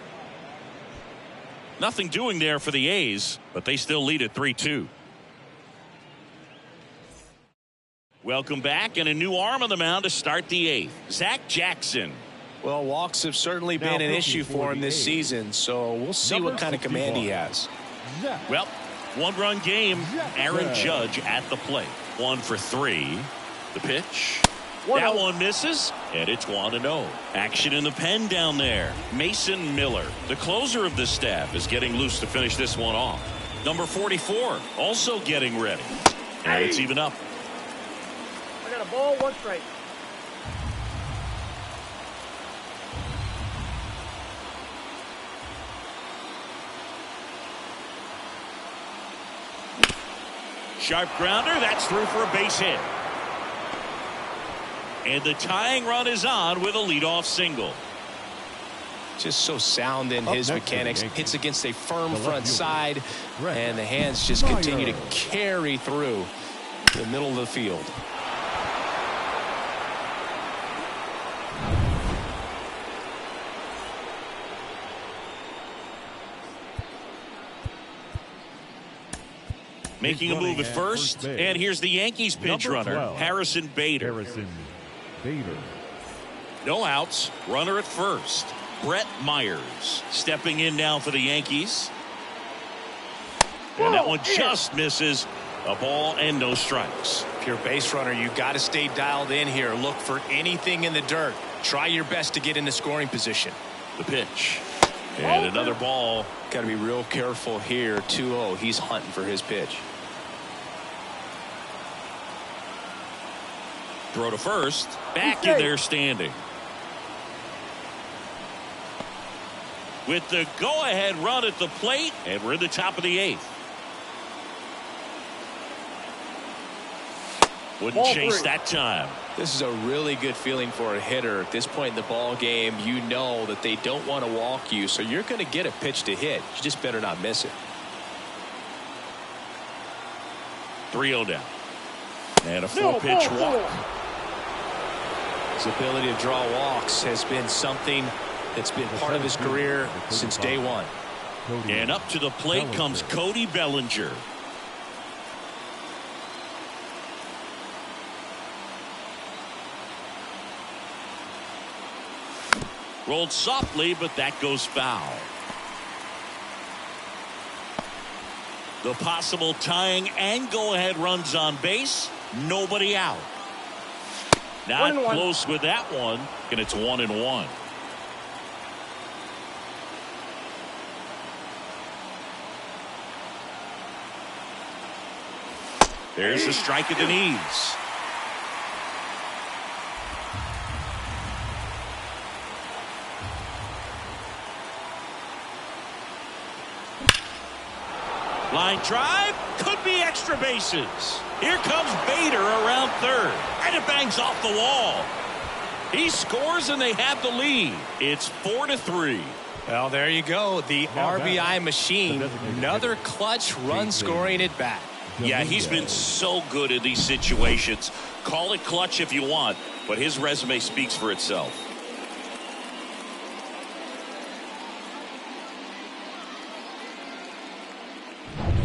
S1: Nothing doing there for the A's, but they still lead at 3-2. Welcome back, and a new arm on the mound to start the 8th. Zach Jackson.
S3: Well, walks have certainly been an issue for him this season, so we'll see what kind of command he has.
S1: Well, 1-run game. Aaron Judge at the plate. 1 for 3. The pitch. That one misses, and it's 1-0. Action in the pen down there. Mason Miller, the closer of the staff, is getting loose to finish this one off. Number 44, also getting ready. And it's even up.
S5: I got a ball, 1 strike.
S1: Sharp grounder, that's through for a base hit. And the tying run is on with a leadoff single.
S3: Just so sound in his mechanics. Hits against a firm front side, and the hands just continue to carry through the middle of the field.
S1: Making a move at first, and here's the Yankees pinch runner,
S4: 12,
S1: Harrison Bader. No outs, runner at first. Brett Myers stepping in now for the Yankees. And that one just misses. A ball and no strikes.
S3: If you're a base runner, you got to stay dialed in here. Look for anything in the dirt. Try your best to get into scoring position.
S1: The pitch. And another ball.
S3: Got to be real careful here. 2-0. He's hunting for his pitch.
S1: Throw to first. Back in there standing. With the go-ahead run at the plate. And we're in the top of the 8th. Wouldn't chase that time.
S3: This is a really good feeling for a hitter. At this point in the ball game, you know that they don't want to walk you, so you're going to get a pitch to hit. You just better not miss it.
S1: 3-0 down. And a 4-pitch walk.
S3: His ability to draw walks has been something that's been part of his career since day one.
S1: And up to the plate comes Cody Bellinger. Rolled softly, but that goes foul. The possible tying and go-ahead runs on base. Nobody out. Not close with that one, and it's 1-1. There's a strike at the knees. Line drive, could be extra bases. Here comes Bader around third, and it bangs off the wall. He scores, and they have the lead. It's 4-3.
S3: Well, there you go. The RBI machine. Another clutch run scoring at bat.
S1: Yeah, he's been so good in these situations. Call it clutch if you want, but his resume speaks for itself.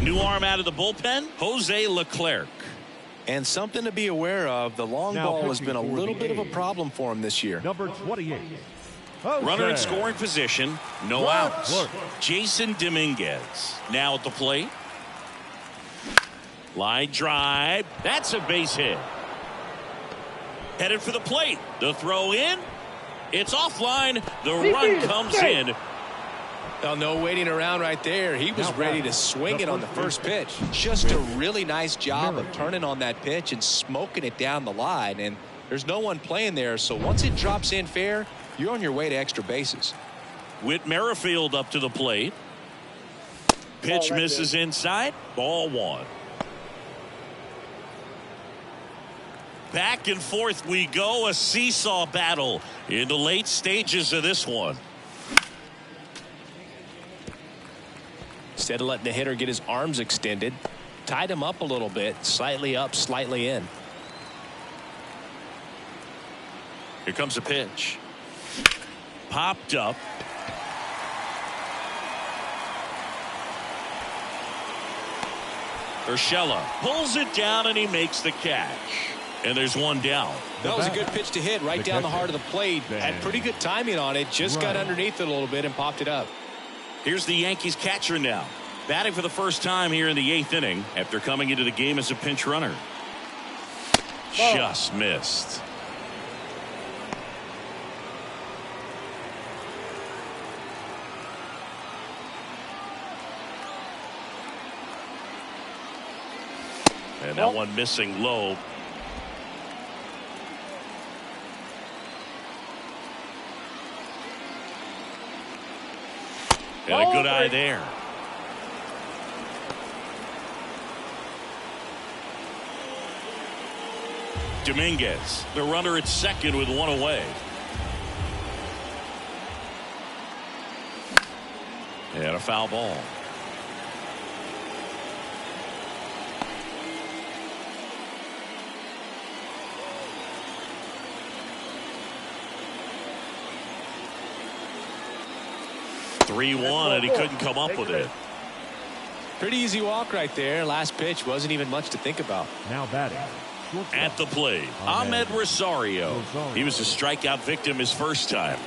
S1: New arm out of the bullpen, Jose Leclerc.
S3: And something to be aware of, the long ball has been a little bit of a problem for him this year.
S4: Number 28.
S1: Runner in scoring position, no outs. Jason Dominguez now at the plate. Line drive, that's a base hit. Headed for the plate, the throw in, it's offline, the run comes in.
S3: Well, no waiting around right there. He was ready to swing it on the first pitch.
S2: Just a really nice job of turning on that pitch and smoking it down the line. And there's no one playing there, so once it drops in fair, you're on your way to extra bases.
S1: Whit Merrifield up to the plate. Pitch misses inside. Ball 1. Back and forth we go. A seesaw battle in the late stages of this one.
S3: Instead of letting the hitter get his arms extended, tied him up a little bit, slightly up, slightly in.
S1: Here comes a pitch. Popped up. Urshela pulls it down and he makes the catch. And there's one down.
S3: That was a good pitch to hit right down the heart of the plate. Had pretty good timing on it. Just got underneath it a little bit and popped it up.
S1: Here's the Yankees catcher now, batting for the first time here in the 8th inning after coming into the game as a pinch runner. Just missed. And that one missing low. And a good eye there. Dominguez, the runner at second with one away. And a foul ball. .3-1, and he couldn't come up with it.
S3: Pretty easy walk right there. Last pitch wasn't even much to think about.
S4: Now batting.
S1: At the plate, Ahmed Rosario. He was a strikeout victim his first time.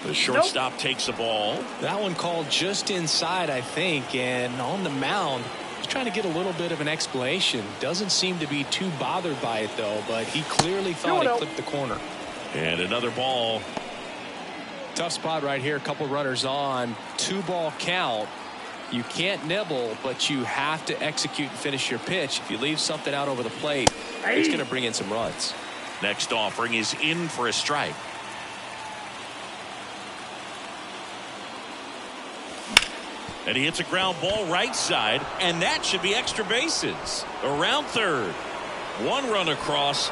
S1: The shortstop takes the ball.
S3: That one called just inside, I think, and on the mound, he's trying to get a little bit of an explanation. Doesn't seem to be too bothered by it, though, but he clearly thought he clipped the corner.
S1: And another ball.
S3: Tough spot right here. A couple runners on. 2-ball count. You can't nibble, but you have to execute and finish your pitch. If you leave something out over the plate, it's going to bring in some runs.
S1: Next offering is in for a strike. And he hits a ground ball right side, and that should be extra bases. Around third. One run across.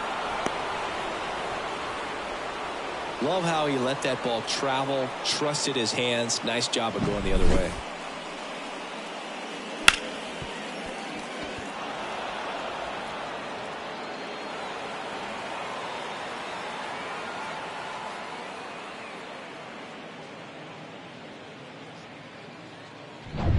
S3: Love how he let that ball travel, trusted his hands. Nice job of going the other way.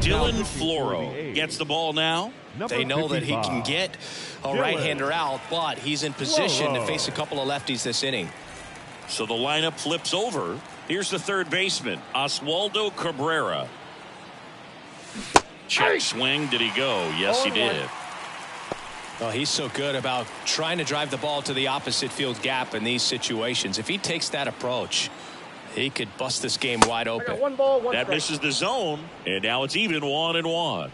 S1: Dylan Floro gets the ball now.
S3: They know that he can get a right-hander out, but he's in position to face a couple of lefties this inning.
S1: So the lineup flips over. Here's the third baseman, Oswaldo Cabrera. Check swing. Did he go? Yes, he did.
S3: Well, he's so good about trying to drive the ball to the opposite field gap in these situations. If he takes that approach, he could bust this game wide open.
S5: One ball, one
S1: that
S5: strike.
S1: misses the zone, and now it's even 1-1.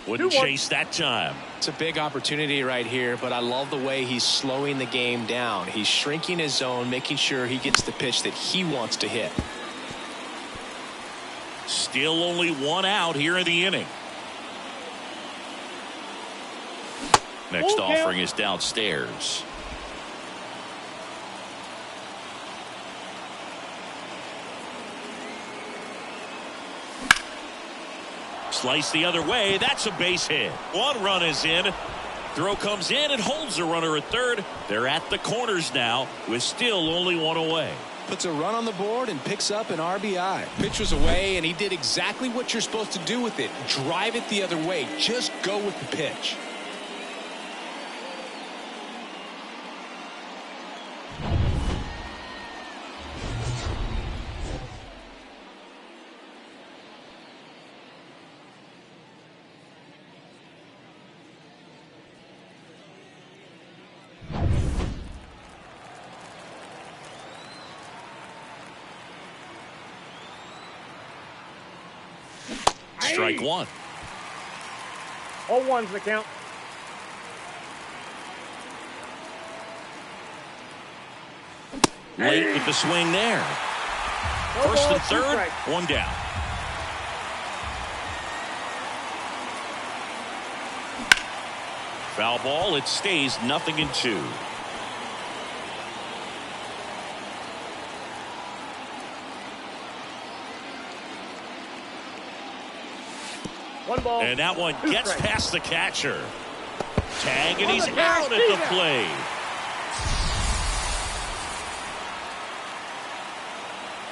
S1: Wouldn't chase that time.
S3: It's a big opportunity right here, but I love the way he's slowing the game down. He's shrinking his zone, making sure he gets the pitch that he wants to hit.
S1: Still only one out here in the inning. Next offering is downstairs. Slice the other way. That's a base hit. One run is in. Throw comes in and holds the runner at third. They're at the corners now with still only one away.
S3: Puts a run on the board and picks up an RBI. Pitch was away, and he did exactly what you're supposed to do with it. Drive it the other way. Just go with the pitch.
S1: Strike one.
S5: 0-1's the count.
S1: Late with the swing there. First and third, one down. Foul ball. It stays 0-2.
S5: One ball.
S1: And that one gets past the catcher. Tag, and he's
S5: the
S1: out at the plate.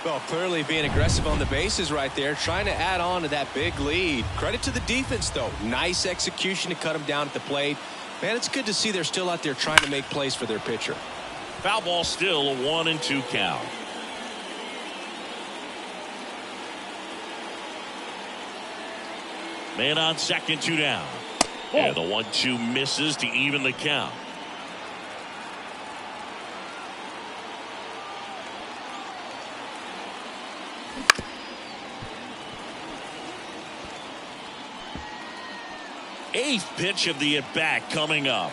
S3: Well, clearly being aggressive on the bases right there, trying to add on to that big lead. Credit to the defense, though. Nice execution to cut him down at the plate. Man, it's good to see they're still out there trying to make plays for their pitcher.
S1: Foul ball, still a 1-2 count. Man on second, 2 down. And the 1-2 misses to even the count. Eighth pitch of the at-bat coming up.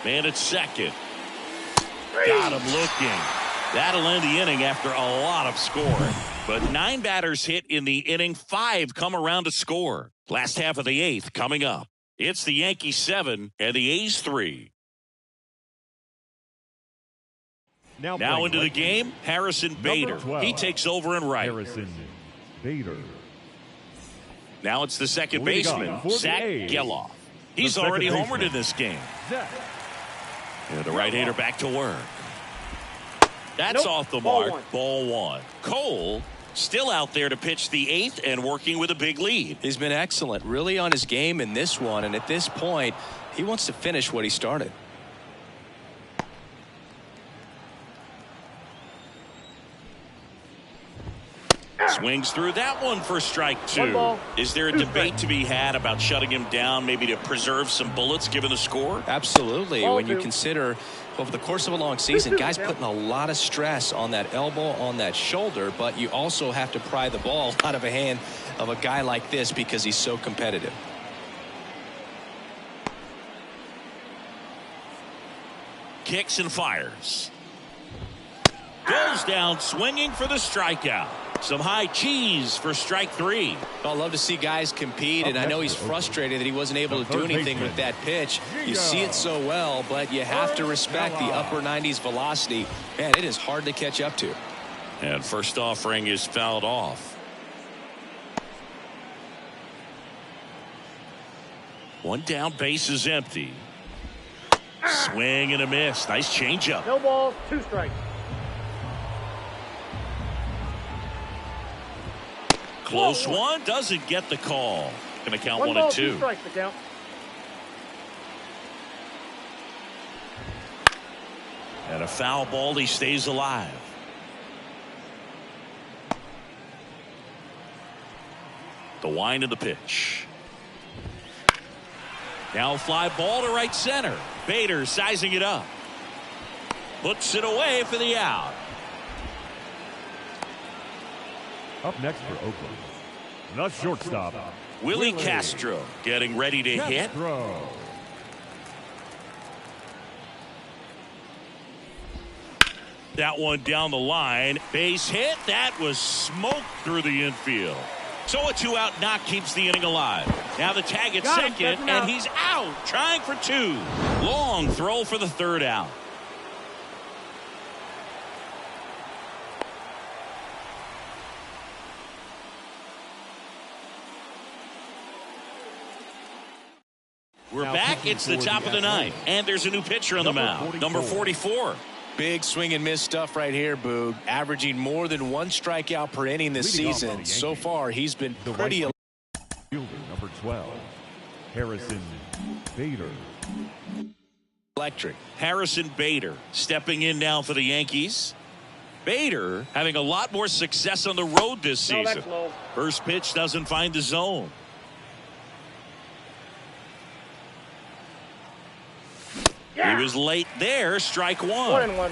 S1: Man at second. Got him looking. That'll end the inning after a lot of scoring. But 9 batters hit in the inning. 5 come around to score. Last half of the 8th coming up. It's the Yankees 7 and the A's 3. Now into the game, Harrison Bader. He takes over in right.
S4: Harrison Bader.
S1: Now it's the second baseman, Zach Geloff. He's already homered in this game. And the right-hander back to work. That's off the mark. Ball one. Cole still out there to pitch the 8th and working with a big lead.
S2: He's been excellent, really on his game in this one. And at this point, he wants to finish what he started.
S1: Swings through that one for strike 2. Is there a debate to be had about shutting him down, maybe to preserve some bullets given the score?
S2: Absolutely. When you consider over the course of a long season, guys putting a lot of stress on that elbow, on that shoulder, but you also have to pry the ball out of a hand of a guy like this because he's so competitive.
S1: Kicks and fires. Goes down swinging for the strikeout. Some high cheese for strike 3.
S2: I love to see guys compete, and I know he's frustrated that he wasn't able to do anything with that pitch. You see it so well, but you have to respect the upper 90s velocity. Man, it is hard to catch up to.
S1: And first offering is fouled off. One down, base is empty. Swing and a miss. Nice changeup.
S5: No ball, 2 strikes.
S1: Close one, doesn't get the call. Going to count 1
S5: ball,
S1: and 2.
S5: 2 strikes to count.
S1: And a foul ball, he stays alive. The wind of the pitch. Now fly ball to right center. Bader sizing it up. Puts it away for the out.
S4: Up next for Oakland, the shortstop,
S1: Willie Castro getting ready to hit. That one down the line. Base hit. That was smoked through the infield. So a 2-out knock keeps the inning alive. Now the tag at second, and he's out. Trying for 2. Long throw for the 3rd out. We're back. It's the top of the 9th, and there's a new pitcher on the mound. Number 44.
S2: Big swing and miss stuff right here, Boog. Averaging more than 1 strikeout per inning this season. So far, he's been pretty.
S4: Fielder number 12, Harrison Bader.
S2: Electric.
S1: Harrison Bader stepping in now for the Yankees. Bader having a lot more success on the road this season. First pitch doesn't find the zone. He was late there. Strike 1.
S5: 1-1.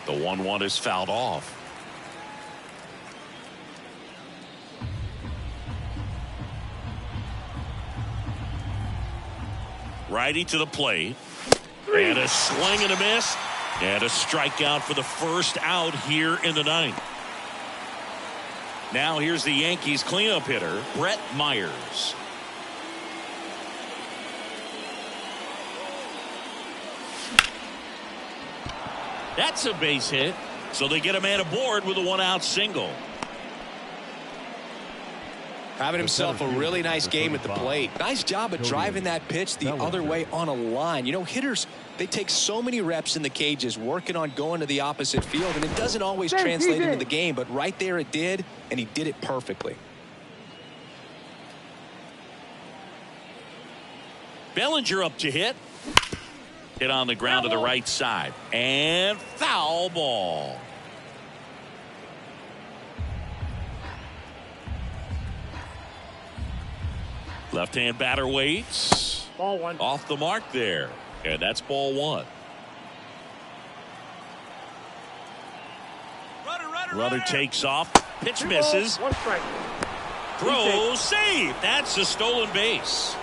S1: The 1-1 is fouled off. Righty to the plate. And a swing and a miss. And a strikeout for the first out here in the 9th. Now here's the Yankees cleanup hitter, Brett Myers. That's a base hit. So they get a man aboard with a 1-out single.
S2: Having himself a really nice game at the plate. Nice job of driving that pitch the other way on a line. You know, hitters, they take so many reps in the cages working on going to the opposite field, and it doesn't always translate into the game, but right there it did, and he did it perfectly.
S1: Bellinger up to hit. Hit on the ground to the right side. And foul ball. Left-hand batter waits.
S5: Ball 1.
S1: Off the mark there. And that's ball 1. Runner takes off. Pitch misses.
S5: 1 strike.
S1: Throw save. That's a stolen base.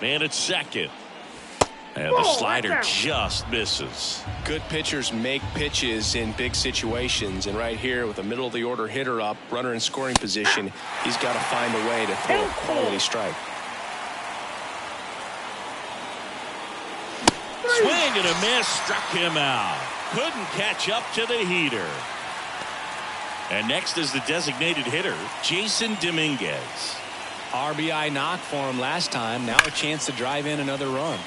S1: Man at second. And the slider just misses.
S3: Good pitchers make pitches in big situations, and right here with a middle of the order hitter up, runner in scoring position, he's got to find a way to throw a quality strike.
S1: Swing and a miss, struck him out. Couldn't catch up to the heater. And next is the designated hitter, Jason Dominguez.
S2: RBI knock for him last time. Now a chance to drive in another run.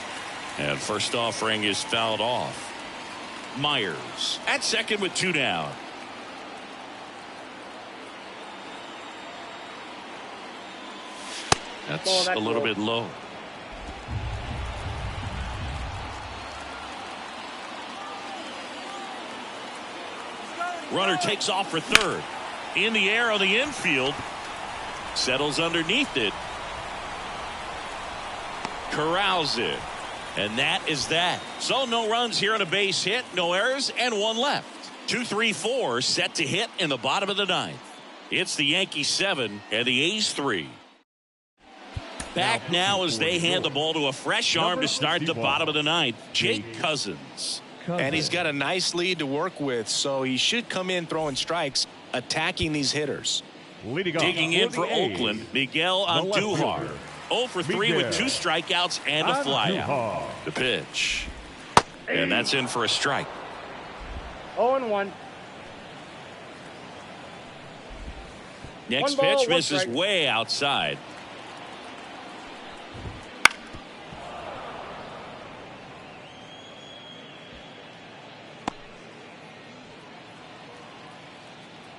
S1: And first offering is fouled off. Myers at second with 2 down. That's a little bit low. Runner takes off for third. In the air on the infield. Settles underneath it. Corrals it. And that is that. So no runs here on a base hit, no errors, and 1 left. 2-3-4 set to hit in the bottom of the 9th. It's the Yankees 7 and the A's 3. Back now as they hand the ball to a fresh arm to start the bottom of the 9th, Jake Cousins.
S3: And he's got a nice lead to work with, so he should come in throwing strikes, attacking these hitters.
S1: Digging in for Oakland, Miguel Andujar. 0 for 3 with 2 strikeouts and a flyout. The pitch. And that's in for a strike.
S5: 0-1.
S1: Next pitch misses way outside.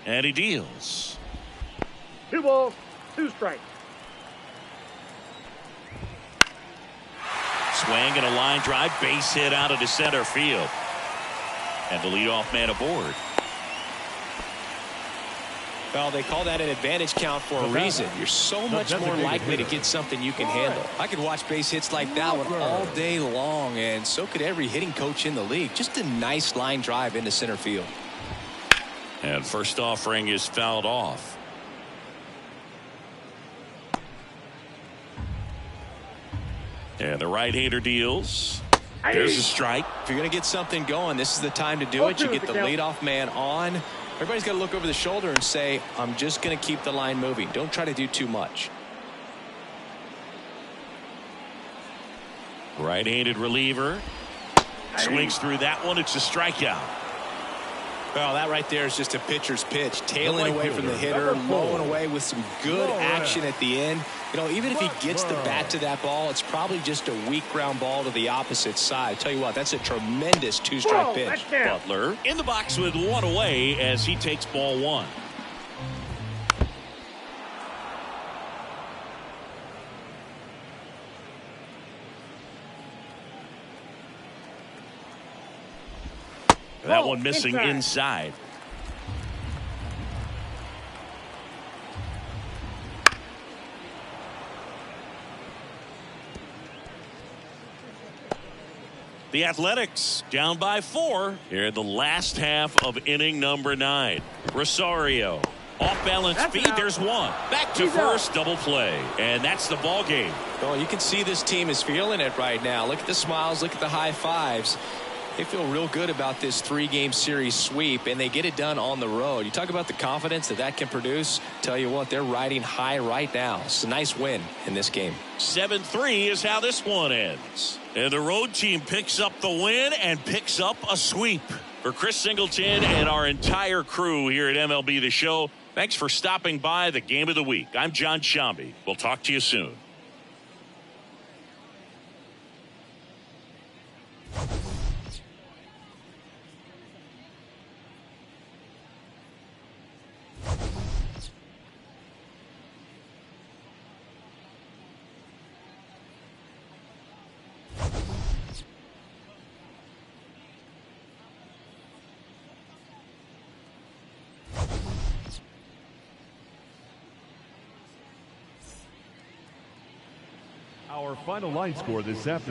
S1: And he deals.
S5: 2 balls, 2 strikes.
S1: Swing and a line drive, base hit out into center field. And the leadoff man aboard.
S3: Well, they call that an advantage count for a reason. You're so much more likely to get something you can handle.
S2: I could watch base hits like that one all day long, and so could every hitting coach in the league. Just a nice line drive into center field.
S1: And first offering is fouled off. And the right-hander deals. There's a strike.
S3: If you're going to get something going, this is the time to do it. You get the leadoff man on. Everybody's got to look over the shoulder and say, I'm just going to keep the line moving. Don't try to do too much.
S1: Right-handed reliever. Swings through that one. It's a strikeout.
S3: Well, that right there is just a pitcher's pitch. Tailing away from the hitter, mowing away with some good action at the end. You know, even if he gets the bat to that ball, it's probably just a weak ground ball to the opposite side. Tell you what, that's a tremendous 2-strike pitch.
S1: Butler in the box with 1 away as he takes ball 1. That one missing inside. The Athletics down by 4 here in the last half of inning number 9. Rosario off balance feed. There's 1. Back to first, double play, and that's the ball game.
S3: Well, you can see this team is feeling it right now. Look at the smiles, look at the high fives. They feel real good about this 3-game series sweep, and they get it done on the road. You talk about the confidence that can produce. Tell you what, they're riding high right now. It's a nice win in this game.
S1: 7-3 is how this one ends. And the road team picks up the win and picks up a sweep. For Chris Singleton and our entire crew here at MLB The Show, thanks for stopping by the Game of the Week. I'm John Shambi. We'll talk to you soon.
S4: Our final line score this afternoon.